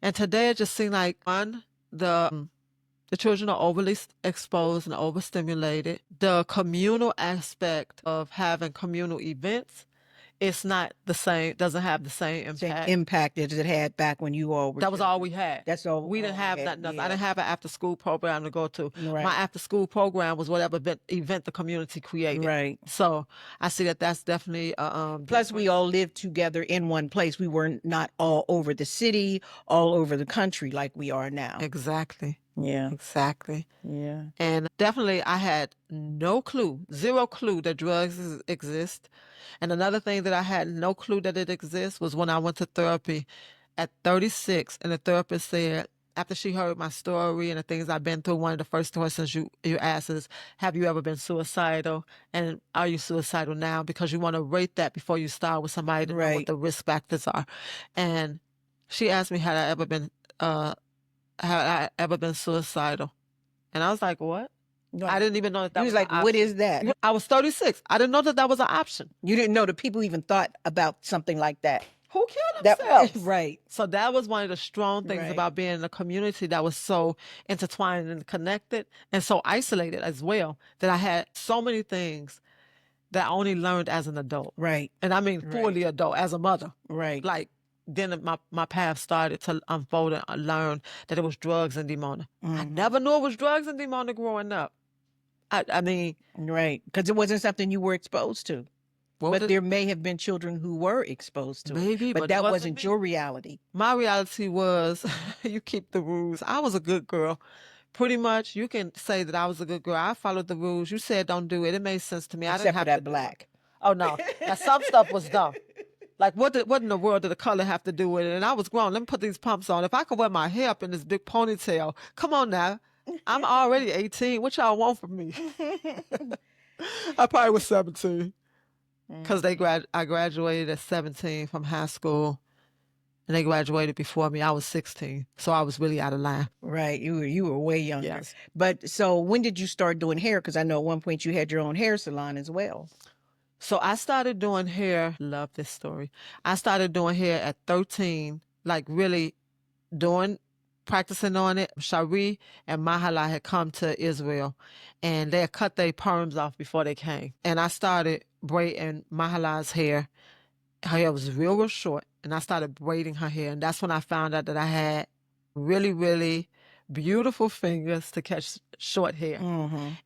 And today it just seemed like the children are overly exposed and overstimulated. The communal aspect of having communal events, it's not the same, doesn't have the same impact as it had back when you all were. That was all we had. That's all. We didn't have nothing else. Yeah. I didn't have an after school program to go to. Right. My after school program was whatever event the community created. Right. So I see that that's definitely plus we all lived together in one place. We were not all over the city, all over the country like we are now. Exactly. Yeah. Exactly. Yeah. And definitely I had no clue, zero clue that drugs exist. And another thing that I had no clue that it exists was when I went to therapy at 36, and the therapist said, after she heard my story and the things I've been through, one of the first questions you ask is, have you ever been suicidal? And are you suicidal now? Because you want to rate that before you start with somebody to know what the risk factors are. And she asked me, had I ever been suicidal? And I was like, what? I didn't even know that was like, what is that? I was 36. I didn't know that was an option. You didn't know that people even thought about something like that. Who killed themselves? Right. So that was one of the strong things about being in a community that was so intertwined and connected and so isolated as well, that I had so many things that I only learned as an adult. Right. And I mean fully adult, as a mother. Right. Like, then my path started to unfold, and I learned that it was drugs and demonic. I never knew it was drugs and demonic growing up. I mean... Right. Because it wasn't something you were exposed to. But there may have been children who were exposed to it. But that wasn't your reality. My reality was, you keep the rules. I was a good girl. Pretty much, you can say that I was a good girl. I followed the rules. You said don't do it. It made sense to me. Except I didn't have for that to black. Oh, no. Now, some stuff was dumb. Like, what in the world did the color have to do with it? And I was grown. Let me put these pumps on. If I could wear my hair up in this big ponytail, come on now. I'm already 18. What y'all want from me? I probably was 17. Because I graduated at 17 from high school, and they graduated before me. I was 16, so I was really out of line. Right, you were way younger. Yes. But so when did you start doing hair? Because I know at one point you had your own hair salon as well. So I started doing hair. Love this story. I started doing hair at 13, like really practicing on it. Shari and Mahala had come to Israel, and they had cut their perms off before they came. And I started braiding Mahala's hair. Her hair was real short, and I started braiding her hair. And that's when I found out that I had really, really beautiful fingers to catch short hair.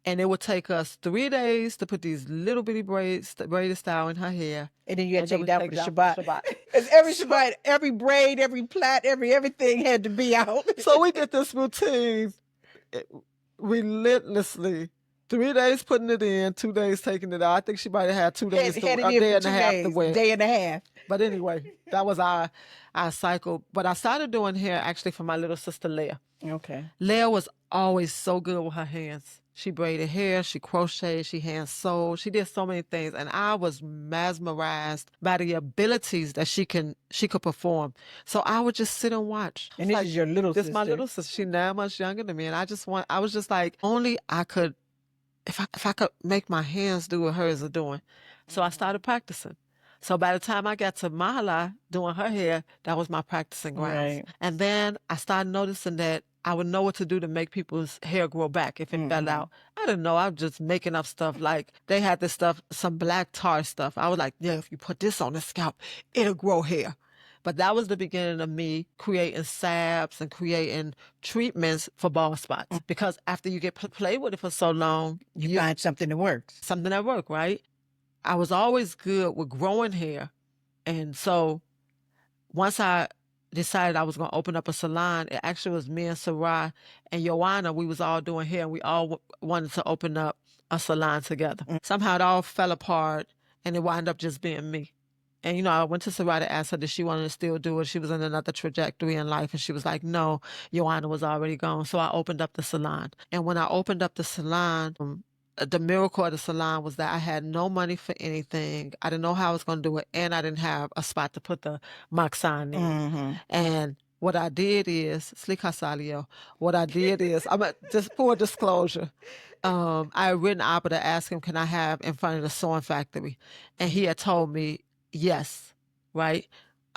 And it would take us 3 days to put these little bitty braided style in her hair. And then you had to take it down for Shabbat. Because every Shabbat, every braid, every plait, everything had to be out. So we did this routine relentlessly. 3 days putting it in, 2 days taking it out. I think she might have had 2 days, a day and a half to wear. Day and a half. But anyway, that was our cycle. But I started doing hair actually for my little sister Leah. Okay. Leah was always so good with her hands. She braided hair, she crocheted, she hand sewed, she did so many things, and I was mesmerized by the abilities that she could perform. So I would just sit and watch. And this is your little sister. This is my little sister. She's 9 months younger than me, and I was just like, only I could, if I could make my hands do what hers are doing. So I started practicing. So by the time I got to Mahala doing her hair, that was my practicing grounds. Right. And then I started noticing that I would know what to do to make people's hair grow back if it fell out. I didn't know. I was just making up stuff. Like, they had this stuff, some black tar stuff. I was like, yeah, if you put this on the scalp, it'll grow hair. But that was the beginning of me creating salves and creating treatments for bald spots. Because after you get play with it for so long, you find something that works. Something that works, right? I was always good with growing hair. And so once I decided I was going to open up a salon, it actually was me and Sarai and Joanna. We was all doing hair, and we all wanted to open up a salon together. Somehow it all fell apart, and it wound up just being me. And, you know, I went to Sarah to ask her if she wanted to still do it. She was in another trajectory in life. And she was like, no, Joanna was already gone. So I opened up the salon. And when I opened up the salon, the miracle of the salon was that I had no money for anything. I didn't know how I was going to do it. And I didn't have a spot to put the Maxine in. And what I did is, Slika Salio, what I did is, just for disclosure, I had written Abba to ask him, can I have in front of the sewing factory? And he had told me, yes, right?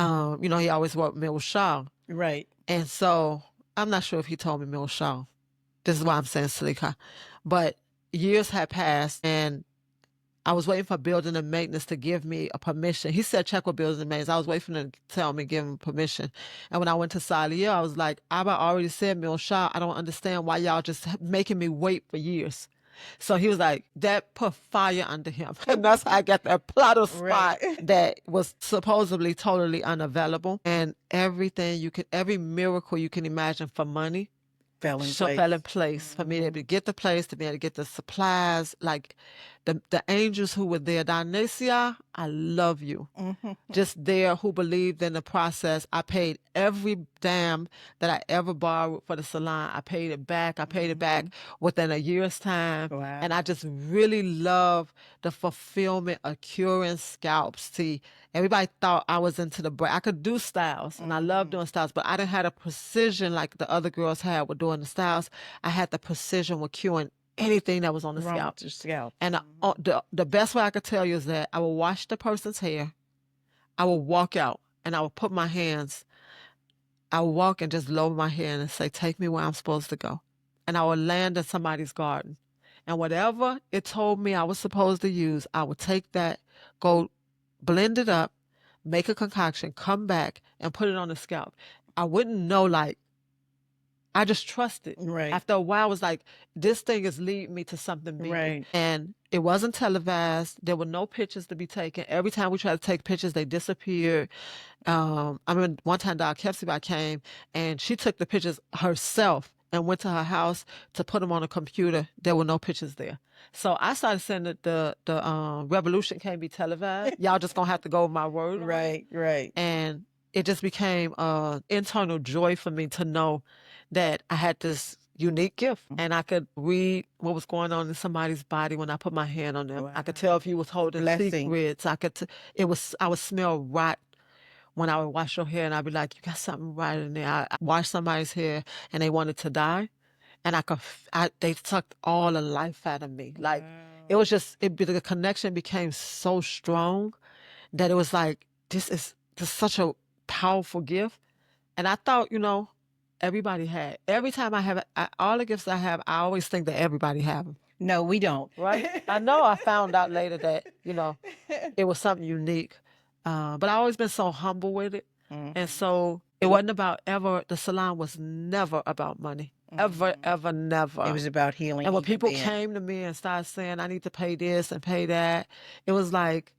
You know, he always worked Mill Shaw. Right. And so I'm not sure if he told me Mill Shaw. This is why I'm saying Slika. But years had passed, and I was waiting for building and maintenance to give me a permission. He said check with building and maintenance. I was waiting for them to tell me, give him permission. And when I went to Salio, I was like, Abba already said Mill Shaw. I don't understand why y'all just making me wait for years. So he was like, that put fire under him. And that's how I got that plot of spot that was supposedly totally unavailable. And everything every miracle you can imagine for money fell in place for me to get the place, to be able to get the supplies. Like the angels who were there, Dionysia, I love you. Just there, who believed in the process. I paid every dime that I ever borrowed for the salon. I paid it back. I paid it back within a year's time. Wow. And I just really love the fulfillment of curing scalps. See, everybody thought I was into the braid. I could do styles, and I love doing styles, but I didn't have the precision like the other girls had with doing the styles. I had the precision with curing anything that was on the scalp. And the best way I could tell you is that I would wash the person's hair. I would walk out, and I would put my hands. I would walk and just lower my hand and say, take me where I'm supposed to go. And I would land in somebody's garden. And whatever it told me I was supposed to use, I would take that, go blend it up, make a concoction, come back, and put it on the scalp. I wouldn't know, like, I just trusted. Right. After a while, I was like, this thing is leading me to something big. Right. And it wasn't televised. There were no pictures to be taken. Every time we tried to take pictures, they disappeared. I remember one time Dr. Kepsiba came, and she took the pictures herself and went to her house to put them on a computer. There were no pictures there. So I started saying that the revolution can't be televised. Y'all just gonna have to go with my word. Right. And it just became an internal joy for me to know that I had this unique gift, and I could read what was going on in somebody's body when I put my hand on them. Wow. I could tell if he was holding secrets. I would smell rot when I would wash your hair, and I'd be like, you got something right in there. I washed somebody's hair and they wanted to die, and they sucked all the life out of me. Like, it was just, the connection became so strong that it was like, this is such a powerful gift. And I thought, you know, everybody had. Every time all the gifts I have, I always think that everybody have them. No, we don't. Right? I know I found out later that, you know, it was something unique. But I've always been so humble with it. And so it wasn't about the salon was never about money. Ever, never. It was about healing. And when people came to me and started saying, I need to pay this and pay that, it was like,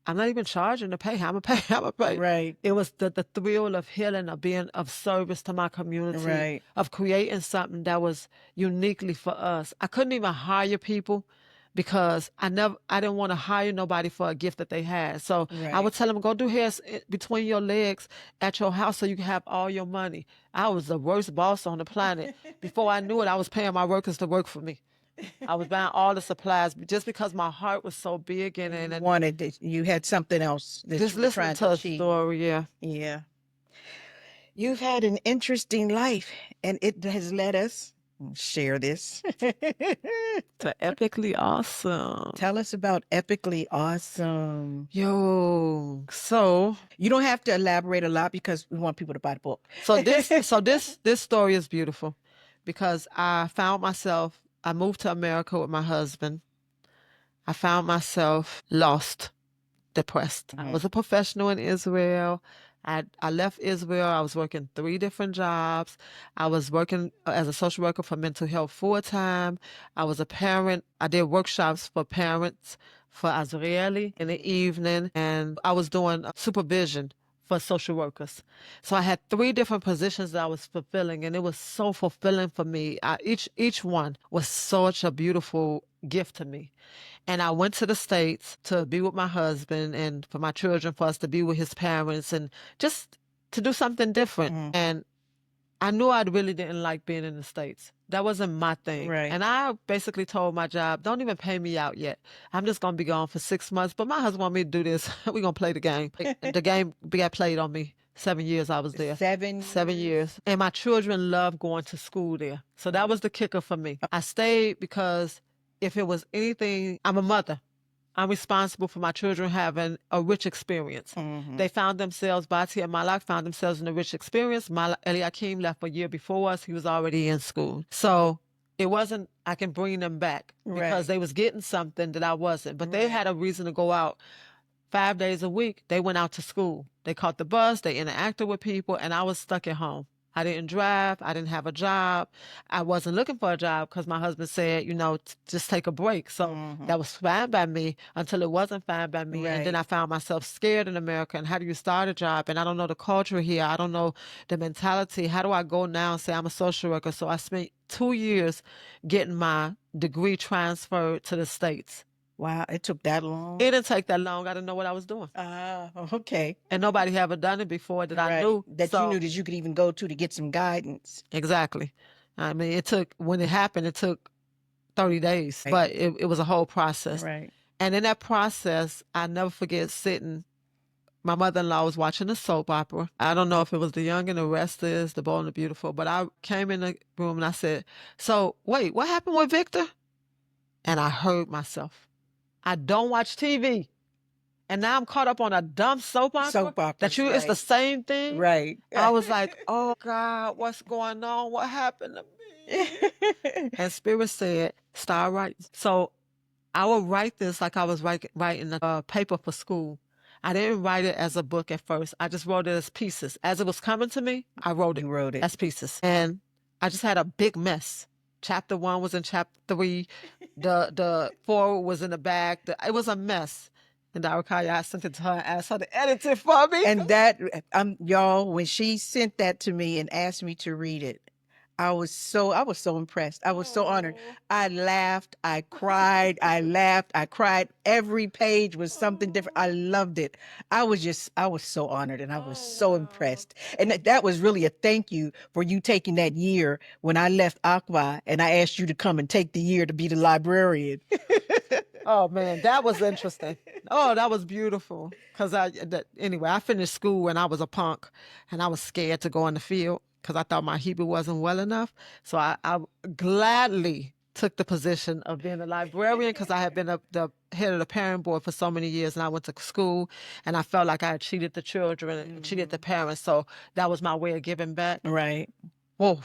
I'm not even charging to pay. I'm going to pay. Right. It was the thrill of healing, of being of service to my community, of creating something that was uniquely for us. I couldn't even hire people because I didn't want to hire nobody for a gift that they had. So I would tell them, go do hair between your legs at your house so you can have all your money. I was the worst boss on the planet. Before I knew it, I was paying my workers to work for me. I was buying all the supplies just because my heart was so big in it. And you had something else that just you were trying to achieve. Story, yeah. Yeah. You've had an interesting life, and it has led us, share this, to Epically Awesome. Tell us about Epically Awesome. Yo, so you don't have to elaborate a lot because we want people to buy the book. So this story is beautiful because I found myself. I moved to America with my husband. I found myself lost, depressed. I was a professional in Israel. I left Israel. I was working 3 different jobs. I was working as a social worker for mental health full-time. I was a parent. I did workshops for parents for Israeli in the evening. And I was doing supervision for social workers. So I had 3 different positions that I was fulfilling, and it was so fulfilling for me. Each one was such a beautiful gift to me. And I went to the States to be with my husband and for my children, for us to be with his parents and just to do something different. And I knew I really didn't like being in the States. That wasn't my thing. Right. And I basically told my job, don't even pay me out yet. I'm just going to be gone for 6 months. But my husband wanted me to do this. We're going to play the game. The game got played on me. 7 years I was there. 7 years. And my children loved going to school there. So that was the kicker for me. I stayed because if it was anything, I'm a mother. I'm responsible for my children having a rich experience. They found themselves, Bati and Malak found themselves in a rich experience. Eliakim left a year before us. He was already in school. So it wasn't, I can bring them back because they was getting something that I wasn't. But they had a reason to go out 5 days a week. They went out to school. They caught the bus. They interacted with people. And I was stuck at home. I didn't drive. I didn't have a job. I wasn't looking for a job because my husband said, just take a break. So that was fine by me until it wasn't fine by me. And then I found myself scared in America. And how do you start a job? And I don't know the culture here. I don't know the mentality. How do I go now and say I'm a social worker? So I spent 2 years getting my degree transferred to the States. Wow, it took that long? It didn't take that long. I didn't know what I was doing. Okay. And nobody had ever done it before that I knew. That you knew that you could even go to get some guidance. Exactly. I mean, when it happened, it took 30 days, but it was a whole process. Right. And in that process, I never forget sitting. My mother-in-law was watching a soap opera. I don't know if it was The Young and the Restless, The Bold and the Beautiful, but I came in the room and I said, so wait, what happened with Victor? And I heard myself. I don't watch TV. And now I'm caught up on a dumb soap opera. It's the same thing. Right. I was like, oh God, what's going on? What happened to me? And Spirit said, start writing. So I would write this like I was writing a paper for school. I didn't write it as a book at first. I just wrote it as pieces. As it was coming to me, I wrote it as pieces. And I just had a big mess. Chapter 1 was in chapter 3. The 4 was in the back. It was a mess. And Darakaya, I sent it to her and asked her to edit it for me. And that, y'all, when she sent that to me and asked me to read it, I was so impressed. I was so honored. I laughed, I cried, I laughed, I cried. Every page was something different. I loved it. I was so honored and I was so impressed. And that was really a thank you for you taking that year when I left Aqua and I asked you to come and take the year to be the librarian. Oh man, that was interesting. Oh, that was beautiful. Anyway, I finished school when I was a punk and I was scared to go in the field because I thought my Hebrew wasn't well enough. So I gladly took the position of being a librarian because I had been the head of the parent board for so many years and I went to school and I felt like I had cheated the children and cheated the parents. So that was my way of giving back. Right. Whoa.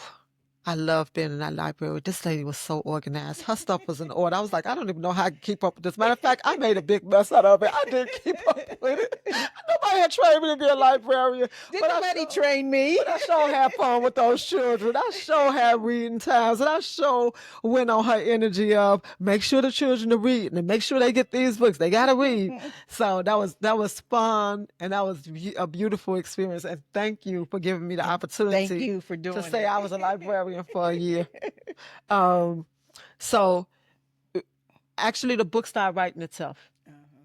I loved being in that library. This lady was so organized. Her stuff was in order. I was like, I don't even know how I can keep up with this. Matter of fact, I made a big mess out of it. I didn't keep up with it. Nobody had trained me to be a librarian. Didn't nobody train me? But I sure had fun with those children. I sure had reading times. And I sure went on her energy of make sure the children are reading and make sure they get these books. They got to read. So that was fun. And that was a beautiful experience. And thank you for giving me the opportunity. Thank you for doing to say I was a librarian for a year. So actually the book started writing itself.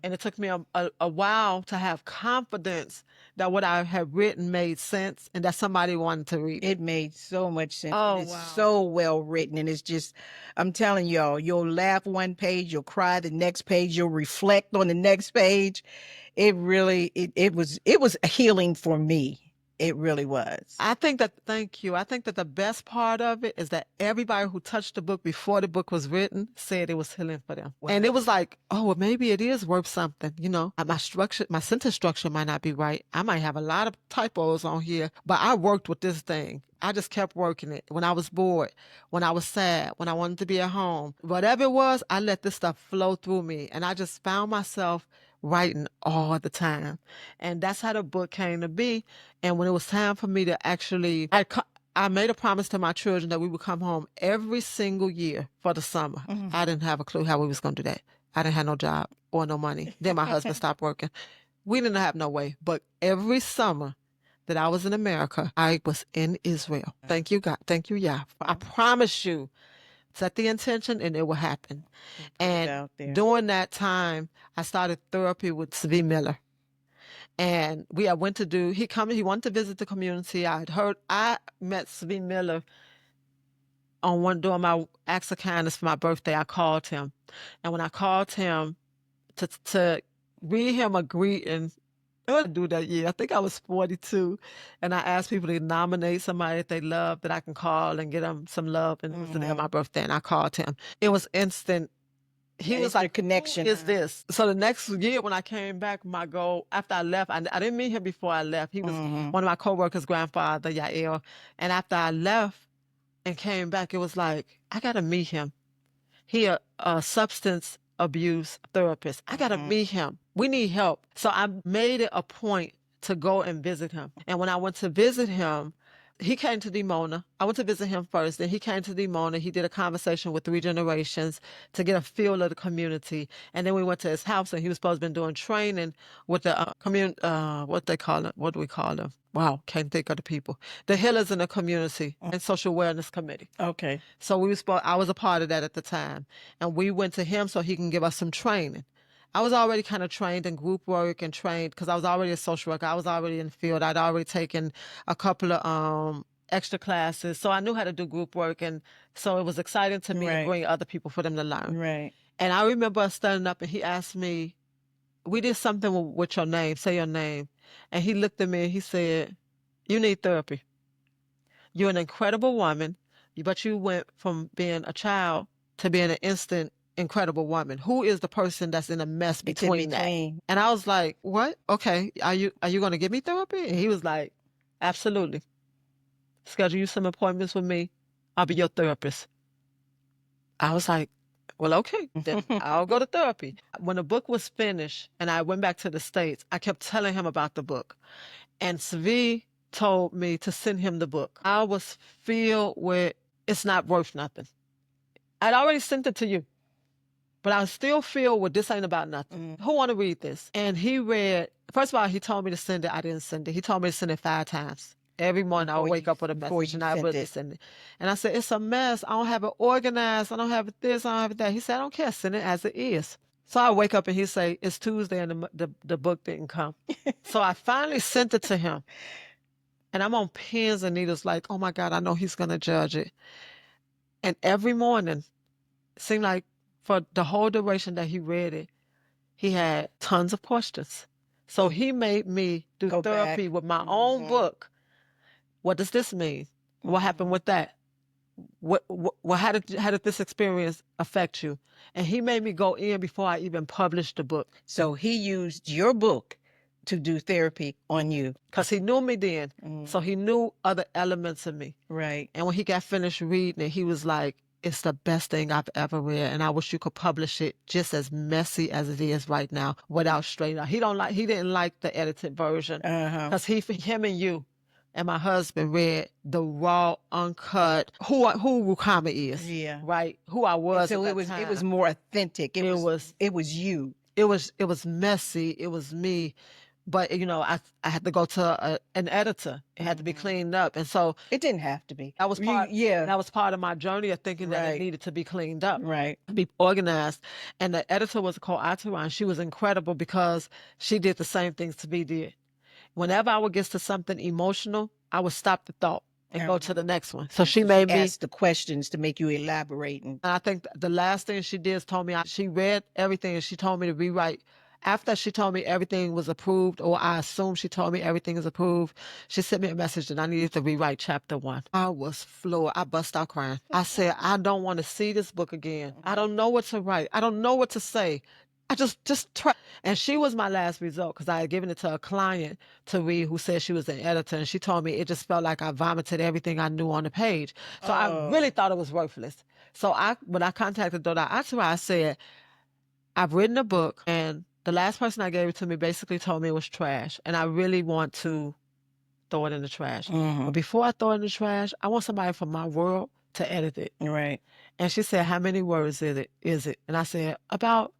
And it took me a while to have confidence that what I had written made sense and that somebody wanted to read it. It made so much sense. Oh, it's wow. so well written. And it's just, I'm telling y'all, you'll laugh one page, you'll cry the next page, you'll reflect on the next page. It really, it was healing for me. It really was. Thank you. I think that the best part of it is that everybody who touched the book before the book was written said it was healing for them. Wow. And it was like, oh, well, maybe it is worth something. My sentence structure might not be right. I might have a lot of typos on here, but I worked with this thing. I just kept working it. When I was bored, when I was sad, when I wanted to be at home, whatever it was, I let this stuff flow through me. And I just found myself writing all the time. And that's how the book came to be. And when it was time for me to actually, I made a promise to my children that we would come home every single year for the summer. I didn't have a clue how we was going to do that. I didn't have no job or no money. Then my husband stopped working. We didn't have no way. But every summer that I was in America, I was in Israel. Thank you, God. Thank you, Yah. I promise you, set the intention and it will happen. Put it And out there. during that time, I started therapy with SV Miller. And he wanted to visit the community. I met SV Miller during my acts of kindness for my birthday. I called him. And when I called him to read him a greeting, I didn't do that year. I think I was 42. And I asked people to nominate somebody that they love that I can call and get them some love. And it was the day of my birthday. And I called him. It was instant. He was like, connection. "Who is this?" So the next year when I came back, my goal, after I left, I didn't meet him before I left. He was one of my coworkers' grandfather, Yael. And after I left and came back, it was like, I got to meet him. He a substance abuse therapist. I got to meet him. We need help. So I made it a point to go and visit him. And when I went to visit him, he came to Dimona. I went to visit him first. Then he came to Dimona. He did a conversation with 3 generations to get a feel of the community. And then we went to his house, and he was supposed to be doing training with the what they call it? What do we call them? Wow, can't think of the people. The healers in the community and social wellness committee. Okay. So I was a part of that at the time. And we went to him so he can give us some training. I was already kind of trained in group work and trained because I was already a social worker. I was already in the field. I'd already taken a couple of extra classes. So I knew how to do group work. And so it was exciting to me to bring other people for them to learn. Right. And I remember us standing up and he asked me, we did something with your name, say your name. And he looked at me and he said, "You need therapy. You're an incredible woman, but you went from being a child to being an instant incredible woman. Who is the person that's in a mess between that?" And I was like, "What? Okay. Are you going to give me therapy?" And he was like, "Absolutely. Schedule you some appointments with me. I'll be your therapist." I was like, "Well, okay, then I'll go to therapy." When the book was finished and I went back to the States, I kept telling him about the book. And Svi told me to send him the book. I was filled with, it's not worth nothing. I'd already sent it to you, but I was still filled with, this ain't about nothing. Who want to read this? And he read, first of all, he told me to send it. I didn't send it. He told me to send it 5 times. Every morning I would wake up with a message and I would send it. And I said, "It's a mess. I don't have it organized. I don't have it this. I don't have it that." He said, "I don't care. Send it as it is." So I wake up and he say, "It's Tuesday and the book didn't come." So I finally sent it to him. And I'm on pins and needles like, oh my God, I know he's going to judge it. And every morning, it seemed like for the whole duration that he read it, he had tons of questions. So he made me do therapy with my own book. What does this mean? What happened with that? How did this experience affect you? And he made me go in before I even published the book. So he used your book to do therapy on you. Because he knew me then. So he knew other elements of me. Right. And when he got finished reading it, he was like, "It's the best thing I've ever read. And I wish you could publish it just as messy as it is right now without straight out." He didn't like the edited version. Because him and you and my husband read the raw, uncut, who Rookamah is. Yeah. Right? Who I was. So it was more authentic. It was you. It was messy. It was me. But, I had to go to an editor. It had to be cleaned up. And so it didn't have to be. That was part of my journey of thinking that it needed to be cleaned up. Right. Be organized. And the editor was called Aturan. She was incredible because she did the same things to me did. Whenever I would get to something emotional, I would stop the thought and go to the next one. So she made me ask the questions to make you elaborate. And I think the last thing she did is told me, she read everything and she told me to rewrite. After she told me everything was approved, or I assume she told me everything is approved, she sent me a message that I needed to rewrite chapter 1. I was floored. I bust out crying. I said, "I don't want to see this book again. I don't know what to write. I don't know what to say. I just try." And she was my last result because I had given it to a client to read who said she was an editor. And she told me it just felt like I vomited everything I knew on the page. So I really thought it was worthless. So when I contacted Dr. Atura, I said, "I've written a book and the last person I gave it to me basically told me it was trash. And I really want to throw it in the trash. But before I throw it in the trash, I want somebody from my world to edit it." Right. And she said, "How many words is it?" And I said, "About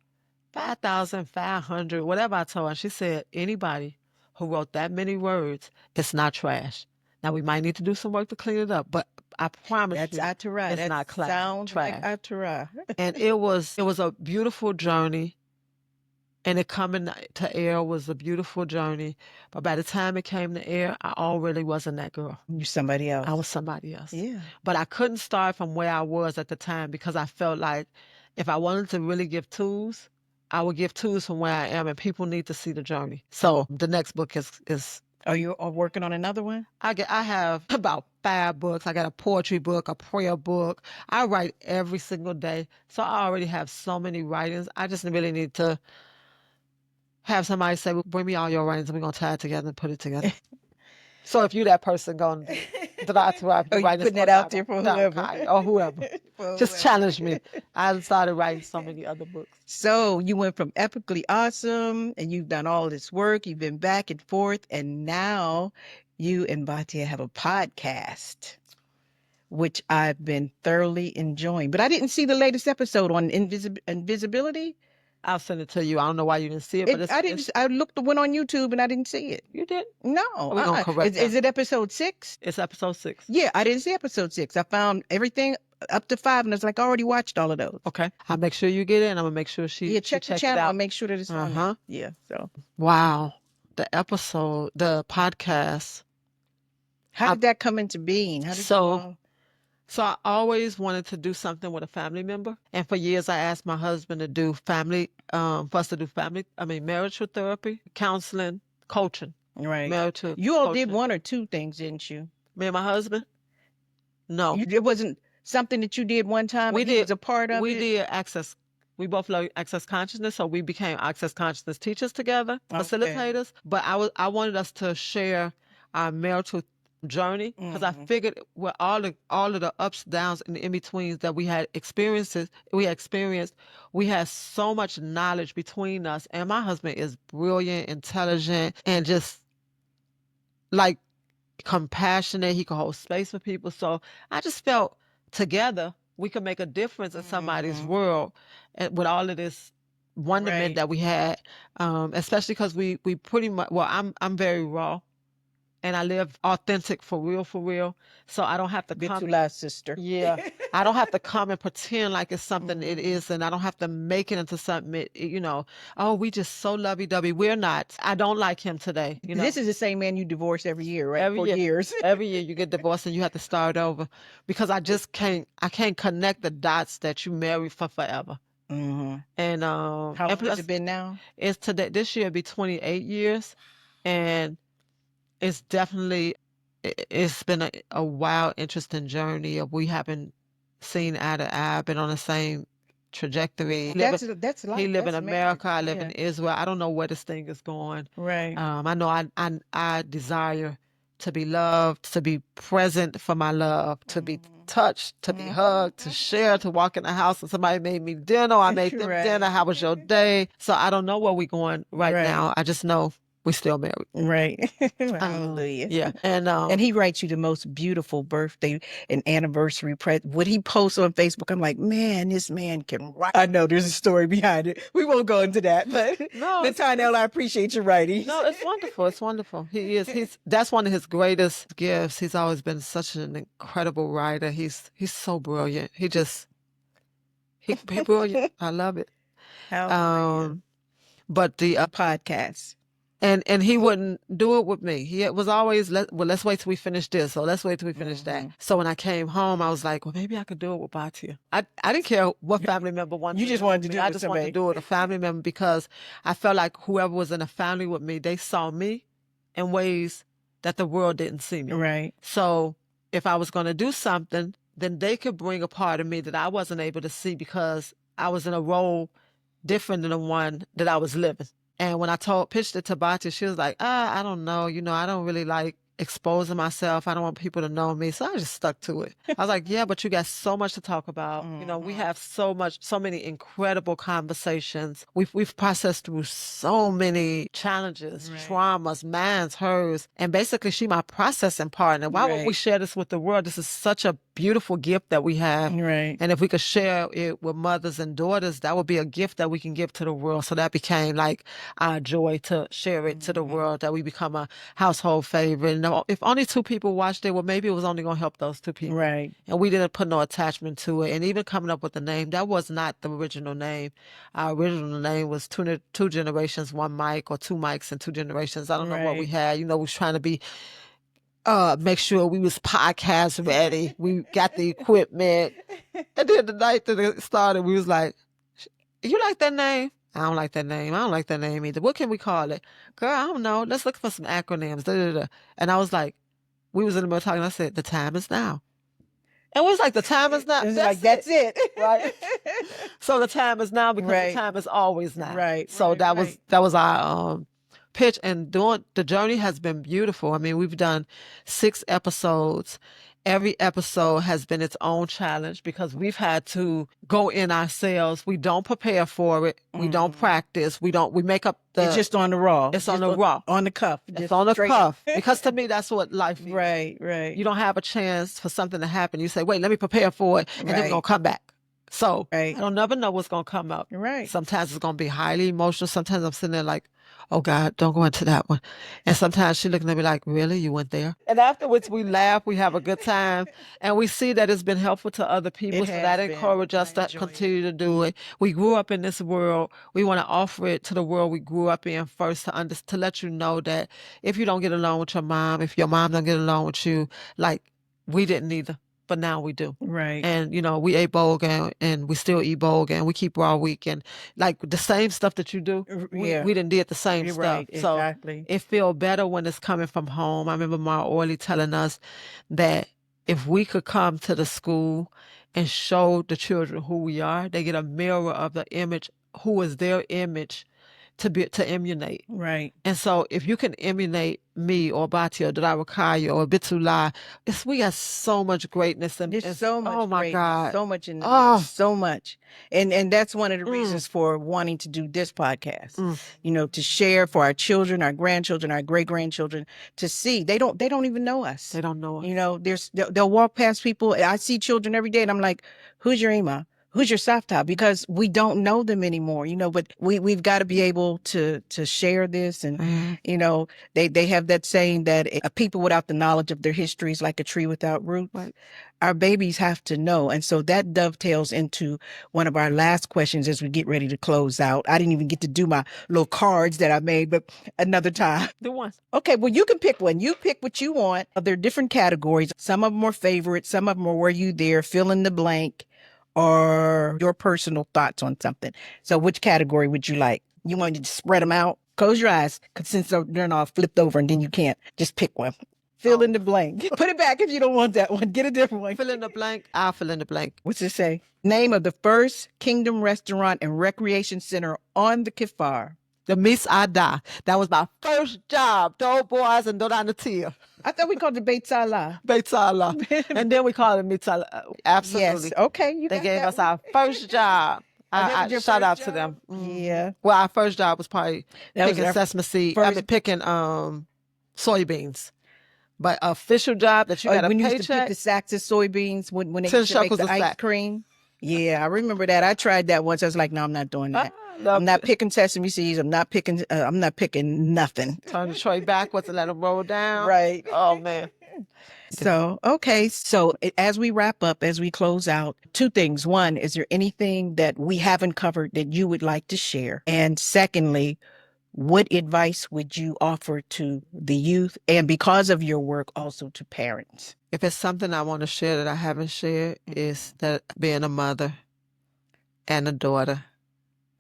5,500, whatever I told her." She said, "Anybody who wrote that many words, it's not trash." Now we might need to do some work to clean it up, but I promise That's you, Atara. it's That not sounds trash. like Atara. And it was a beautiful journey. And it coming to air was a beautiful journey. But by the time it came to air, I already wasn't that girl. You somebody else. I was somebody else. Yeah. But I couldn't start from where I was at the time because I felt like if I wanted to really give tools, I would give tools from where I am, and people need to see the journey. So the next book is Are you working on another one? I have about 5 books. I got a poetry book, a prayer book. I write every single day. So I already have so many writings. I just really need to have somebody say, well, bring me all your writings and we're going to tie it together and put it together. So if you that person going to Oh, you putting that out there for whoever. Or whoever. Just challenge me. I started writing so many other books. So you went from epically awesome and you've done all this work. You've been back and forth. And now you and Batia have a podcast, which I've been thoroughly enjoying. But I didn't see the latest episode on invisibility. I'll send it to you. I don't know why you didn't see it, but I didn't. I went on YouTube and I didn't see it. You did? No. We're gonna correct Is it episode 6? It's episode 6. Yeah, I didn't see episode 6. I found everything up to 5, and it's like I already watched all of those. Okay, I'll make sure you get it, and I'm gonna make sure she check the channel and make sure that it's on there. Yeah. So wow, the podcast. How did that come into being? How did So I always wanted to do something with a family member. And for years, I asked my husband to do marital therapy, counseling, coaching. Right. Marital You all coaching. did 1 or 2 things, didn't you? Me and my husband? No. It wasn't something that you did one time We and did. he was a part of it? We did access. We both love access consciousness, so we became access consciousness teachers together, facilitators. But I wanted us to share our marital journey because I figured with all of the ups, downs, and the in-betweens that we had experienced, we had so much knowledge between us. And my husband is brilliant, intelligent, and just like compassionate. He can hold space for people. So I just felt together we could make a difference in somebody's world, and with all of this wonderment that we had, especially because we pretty much, well, I'm very raw. And I live authentic for real. So I don't have to come. Sister. Yeah. I don't have to come and pretend like it's something it is. And I don't have to make it into something, oh, we just so lovey-dovey. We're not. I don't like him today. This is the same man you divorce every year, right? Every year. Years. Every year you get divorced and you have to start over because I can't connect the dots that you married for forever. Mm-hmm. And how long has it been now? It's today. This year it'll be 28 years. And it's definitely, it's been a wild, interesting journey of we haven't seen eye to eye, been on the same trajectory. That's life. He live in America, I live in Israel. I don't know where this thing is going. Right. I know I desire to be loved, to be present for my love, to be touched, to be hugged, to share, to walk in the house and somebody made me dinner, I made them dinner, how was your day? So I don't know where we're going right now. I just know we're still married. Right. Hallelujah. Yeah. And he writes you the most beautiful birthday and anniversary present. What he posts on Facebook, I'm like, man, this man can write. I know there's a story behind it. We won't go into that, but Nathaniel, I appreciate your writing. No, it's wonderful. It's wonderful. That's one of his greatest gifts. He's always been such an incredible writer. He's so brilliant. He's brilliant. I love it. But the podcast. And he wouldn't do it with me. He was always, let's wait till we finish this, or let's wait till we finish that. So when I came home, I was like, well, maybe I could do it with Batia. I didn't care what family member wanted. You just wanted to do it. I just wanted to do it with a family member because I felt like whoever was in a family with me, they saw me in ways that the world didn't see me. Right. So if I was going to do something, then they could bring a part of me that I wasn't able to see because I was in a role different than the one that I was living. And when I pitched it to Batia, she was like, I don't know. I don't really like exposing myself. I don't want people to know me. So I just stuck to it. I was like, yeah, but you got so much to talk about. We have so many incredible conversations. We've processed through so many challenges, traumas, mine's, hers. And basically she my processing partner. Why won't we share this with the world? This is such a beautiful gift that we have. Right. And if we could share it with mothers and daughters, that would be a gift that we can give to the world. So that became like our joy to share it to the world, that we become a household favorite. And if only 2 people watched it, well, maybe it was only going to help those 2 people. Right. And we didn't put no attachment to it. And even coming up with the name, that was not the original name. Our original name was two generations, 1 mic, or 2 mics and 2 generations. I don't know what we Right. had. We was trying to be make sure we was podcast ready. We got the equipment. And then the night that it started, we was like, you like that name? I don't like that name. I don't like that name either. What can we call it? Girl, I don't know. Let's look for some acronyms. Da, da, da. And I was like, we was in the middle of talking. I said, the time is now. And we was like, the time is now. It's like, that's it. Right. So the time is now, because Right. the time is always now. Right. So Right, that right. was our pitch. And doing the journey has been beautiful. I mean, we've done 6 episodes. Every episode has been its own challenge, because we've had to go in ourselves. We don't prepare for it. We don't practice. We make up It's just on the raw. It's on Just the raw. On the cuff. It's Just on the straight cuff. up. Because to me, that's what life is. Right, right. You don't have a chance for something to happen. You say, wait, let me prepare for it, and then we're Right. going to come back. So Right. I don't never know what's going to come up. Right. Sometimes it's going to be highly emotional. Sometimes I'm sitting there like, oh God, don't go into that one. And sometimes she's looking at me like, really? You went there? And afterwards we laugh, we have a good time, and we see that it's been helpful to other people. It So has that been. encourages us I to enjoy continue to do it. We grew up in this world. We want to offer it to the world we grew up in first, to let you know that if you don't get along with your mom, if your mom don't get along with you, like we didn't either. But now we do. Right. And, we ate boga, and we still eat boga, and we keep raw week, and like the same stuff that you do, Yeah. we done did the same You're stuff. right. So Exactly. it feel better when it's coming from home. I remember Ma Orley telling us that if we could come to the school and show the children who we are, they get a mirror of the image, who is their image, to emulate. Right. And so if you can emulate me or Bati or Drawakaya or Bitula, we got so much greatness. And There's so much. Oh my greatness, God. so much in Oh. so much. And that's one of the reasons for wanting to do this podcast. To share for our children, our grandchildren, our great grandchildren, to see. They don't even know us. They don't know us. They'll walk past people. I see children every day and I'm like, who's your Ima? Who's your Safta? Because we don't know them anymore, but we've got to be able to share this. And, they have that saying that a people without the knowledge of their history is like a tree without roots. Right. Our babies have to know. And so that dovetails into one of our last questions as we get ready to close out. I didn't even get to do my little cards that I made, but another time. The one. Okay, well, you can pick one. You pick what you want. There are different categories. Some of them are favorites. Some of them are were you there, fill in the blank, or your personal thoughts on something. So which category would you like? You want to just spread them out? Close your eyes, because since they're all flipped over and then you can't. Just pick one. Fill in the blank. Put it back if you don't want that one. Get a different one. Fill in the blank. I'll fill in the blank. What's it say? Name of the first Kingdom Restaurant and Recreation Center on the Kifar. The Miss Ada. That was my first job. Dole Boys and Dodanatia. I thought we called it Beit Salah. Beit Salah. And then we called it Mitzala. Absolutely. Yes. Okay. They gave us our first job. I your shout first out to job? them. Yeah. Well, our first job was probably That was picking our sesame seed. first- Picking soybeans. But official job that you got a when you used to pick paycheck. the sacks of soybeans when they 10 used to make shekels the a ice sack. cream. Yeah, I remember that. I tried that once. I was like, no, I'm not doing that. I'm not picking sesame seeds. I'm not picking nothing. Turn the tray backwards and let them roll down. Right. Oh, man. So, okay. So as we wrap up, as we close out, 2 things. One, is there anything that we haven't covered that you would like to share? And secondly, what advice would you offer to the youth, and because of your work, also to parents? If it's something I want to share that I haven't shared, is that being a mother and a daughter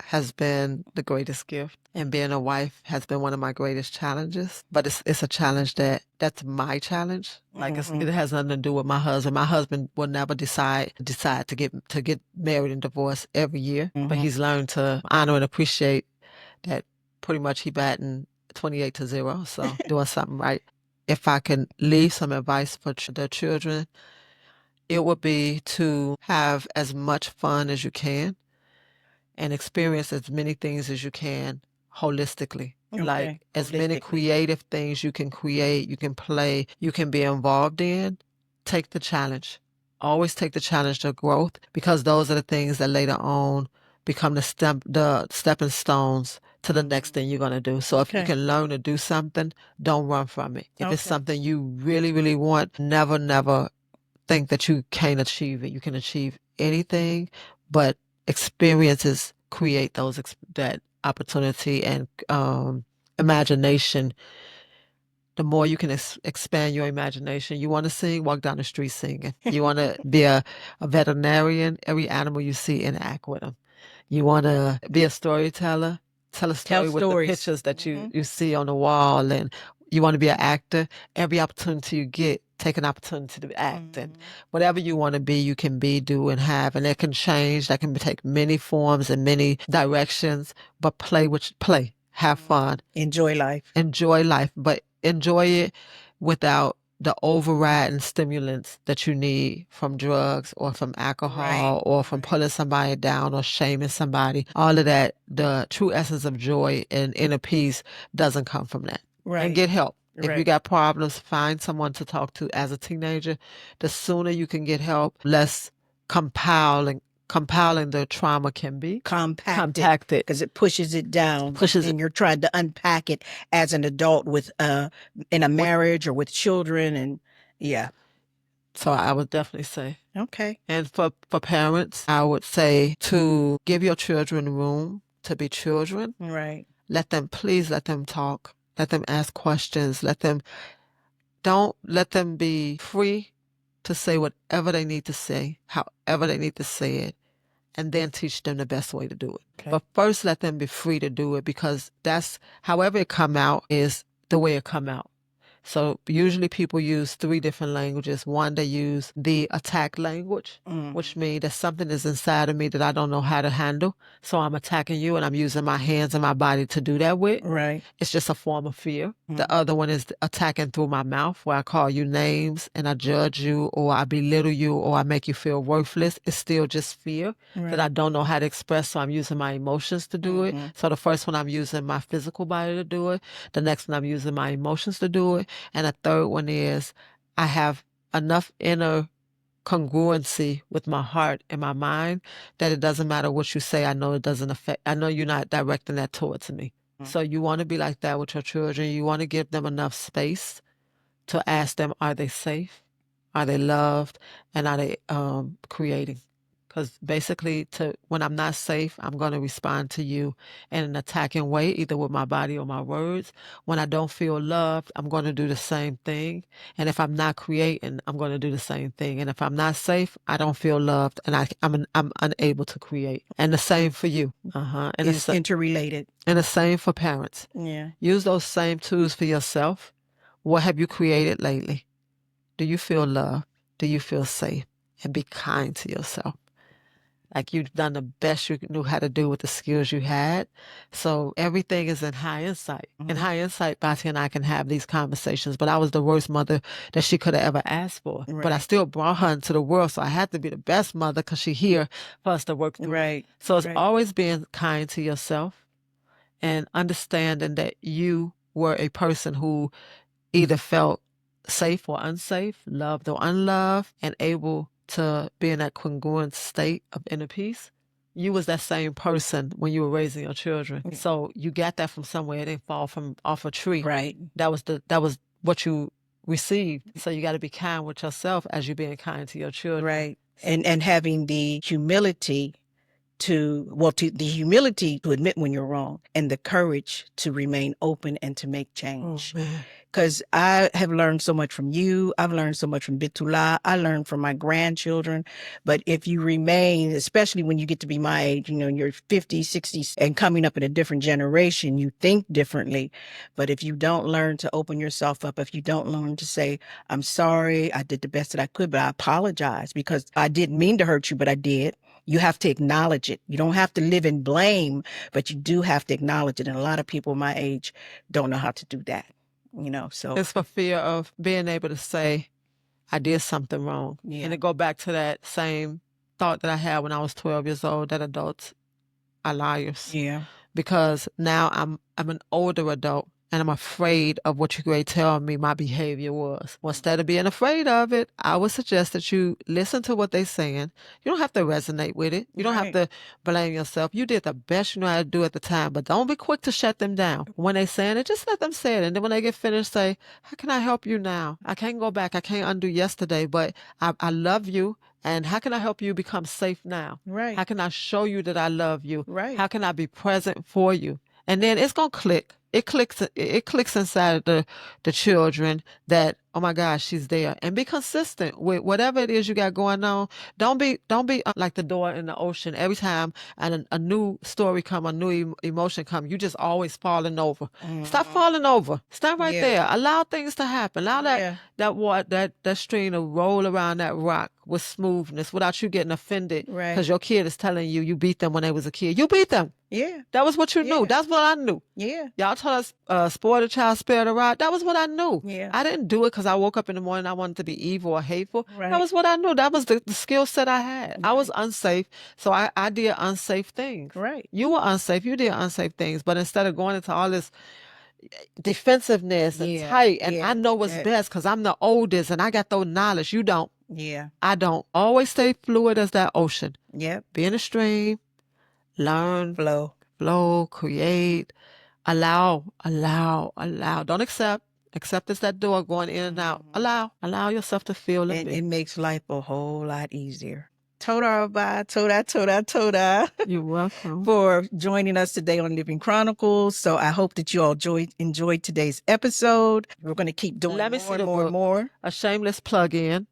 has been the greatest gift, and being a wife has been one of my greatest challenges. But it's a challenge that's my challenge. Like it has nothing to do with my husband. My husband will never decide to get married and divorced every year, but he's learned to honor and appreciate that. Pretty much he batting 28-0, so doing something right. If I can leave some advice for the children, it would be to have as much fun as you can and experience as many things as you can holistically. Okay. Like as many Holistically. creative things you can create, you can play, you can be involved in. Take the challenge. Always take the challenge to growth, because those are the things that later on become the stepping stones to the next thing you're going to do. So if you Okay. can learn to do something, don't run from it. If it's Okay. something you really, really want, never think that you can't achieve it. You can achieve anything, but experiences create that opportunity and imagination. The more you can expand your imagination. You want to sing, walk down the street singing. You want to be a veterinarian, every animal you see, interact with them. You want to be a storyteller, tell a story with the stories. pictures that you see on the wall. And you want to be an actor, every opportunity you get, take an opportunity to act. And whatever you want to be, you can be, do, and have. And it can change. That can take many forms and many directions, but play, have fun. Enjoy life. Enjoy life, but enjoy it without the overriding stimulants that you need from drugs or from alcohol or from pulling somebody down or shaming somebody. All of that, the true essence of joy and inner peace doesn't come from that. And get help. If you got problems, find someone to talk to as a teenager. The sooner you can get help, less compiling the trauma can be. Compacted. Because it pushes it down. And you're trying to unpack it as an adult with in a marriage or with children. And yeah. So I would definitely say. Okay. And for parents, I would say to give your children room to be children. Right. Let them talk. Let them ask questions. Don't let them be free to say whatever they need to say, however they need to say it, and then teach them the best way to do it. Okay. But first let them be free to do it, because that's however it come out is the way it come out. So usually people use 3 different languages. One, they use the attack language, which means that something is inside of me that I don't know how to handle. So I'm attacking you and I'm using my hands and my body to do that with. Right. It's just a form of fear. The other one is attacking through my mouth, where I call you names and I judge you or I belittle you or I make you feel worthless. It's still just fear that I don't know how to express. So I'm using my emotions to do it. So the first one, I'm using my physical body to do it. The next one, I'm using my emotions to do it. And a third one is I have enough inner congruency with my heart and my mind that it doesn't matter what you say. I know it doesn't affect. I know you're not directing that towards me. So you want to be like that with your children. You want to give them enough space to ask them, are they safe? Are they loved? And are they creating? Because basically, when I'm not safe, I'm going to respond to you in an attacking way, either with my body or my words. When I don't feel loved, I'm going to do the same thing. And if I'm not creating, I'm going to do the same thing. And if I'm not safe, I don't feel loved, and I'm unable to create. And the same for you. And it's interrelated. And the same for parents. Yeah. Use those same tools for yourself. What have you created lately? Do you feel loved? Do you feel safe? And be kind to yourself. Like you've done the best you knew how to do with the skills you had. So everything is in hindsight. In hindsight, Bati and I can have these conversations, but I was the worst mother that she could have ever asked for. But I still brought her into the world, so I had to be the best mother because she's here for us to work through. So it's always being kind to yourself and understanding that you were a person who either felt safe or unsafe, loved or unloved, and able to be in that congruent state of inner peace. You was that same person when you were raising your children. So you got that from somewhere. It didn't fall from off a tree. Right. That was what you received. So you got to be kind with yourself as you're being kind to your children. Right. And having the humility to admit when you're wrong, and the courage to remain open and to make change. Because I have learned so much from you. I've learned so much from Bitula. I learned from my grandchildren. But if you remain, especially when you get to be my age, you're 50s, 60s, and coming up in a different generation, you think differently. But if you don't learn to open yourself up, if you don't learn to say, I'm sorry, I did the best that I could, but I apologize because I didn't mean to hurt you, but I did. You have to acknowledge it. You don't have to live in blame, but you do have to acknowledge it. And a lot of people my age don't know how to do that, so. It's for fear of being able to say, I did something wrong. Yeah. And to go back to that same thought that I had when I was 12 years old, that adults are liars. Yeah. Because now I'm an older adult and I'm afraid of what you're going to tell me my behavior was. Well, instead of being afraid of it, I would suggest that you listen to what they're saying. You don't have to resonate with it. You don't have to blame yourself. You did the best you know how to do at the time, but don't be quick to shut them down. When they're saying it, just let them say it. And then when they get finished, say, how can I help you now? I can't go back. I can't undo yesterday, but I love you. And how can I help you become safe now? Right. How can I show you that I love you? Right. How can I be present for you? And then it's going to click. It clicks inside of the children that, oh my gosh, she's there. And be consistent with whatever it is you got going on. Don't be like the door in the ocean. Every time a new story come, a new emotion come, you just always falling over. Stop falling over. Stand right there. Allow things to happen. Allow that water, that stream to roll around that rock with smoothness without you getting offended because your kid is telling you beat them when they was a kid. You beat them. Yeah. That was what you knew. That's what I knew. Yeah. Y'all told us, spoil the child, spare the rod. That was what I knew. Yeah. I didn't do it because I woke up in the morning and I wanted to be evil or hateful. Right. That was what I knew. That was the skill set I had. Right. I was unsafe, so I did unsafe things. Right. You were unsafe. You did unsafe things. But instead of going into all this defensiveness and tight, and I know what's best because I'm the oldest and I got those knowledge. You don't. Yeah. I don't. Always stay fluid as that ocean. Yep. Be in a stream. Learn. Flow, create, allow. Don't accept. Accept is that door going in and out. Allow yourself to feel it. It makes life a whole lot easier. Toda. Toda. You're welcome. For joining us today on Living Chronicles. So I hope that you all enjoyed today's episode. We're going to keep doing more. A shameless plug-in.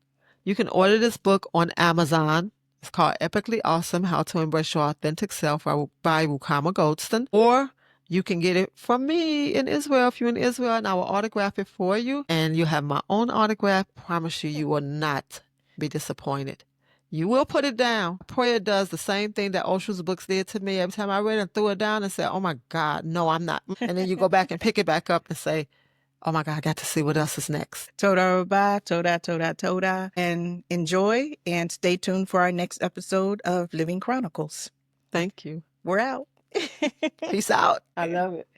You can order this book on Amazon. It's called Epically Awesome, How to Embrace Your Authentic Self by Rookamah Goldston. Or you can get it from me in Israel if you're in Israel, and I will autograph it for you. And you have my own autograph. I promise you will not be disappointed. You will put it down. Prayer does the same thing that Oshu's books did to me. Every time I read it, threw it down and said, oh my God, no, I'm not. And then you go back and pick it back up and say, oh my God, I got to see what else is next. Toda. And enjoy and stay tuned for our next episode of Living Chronicles. Thank you. We're out. Peace out. I love it.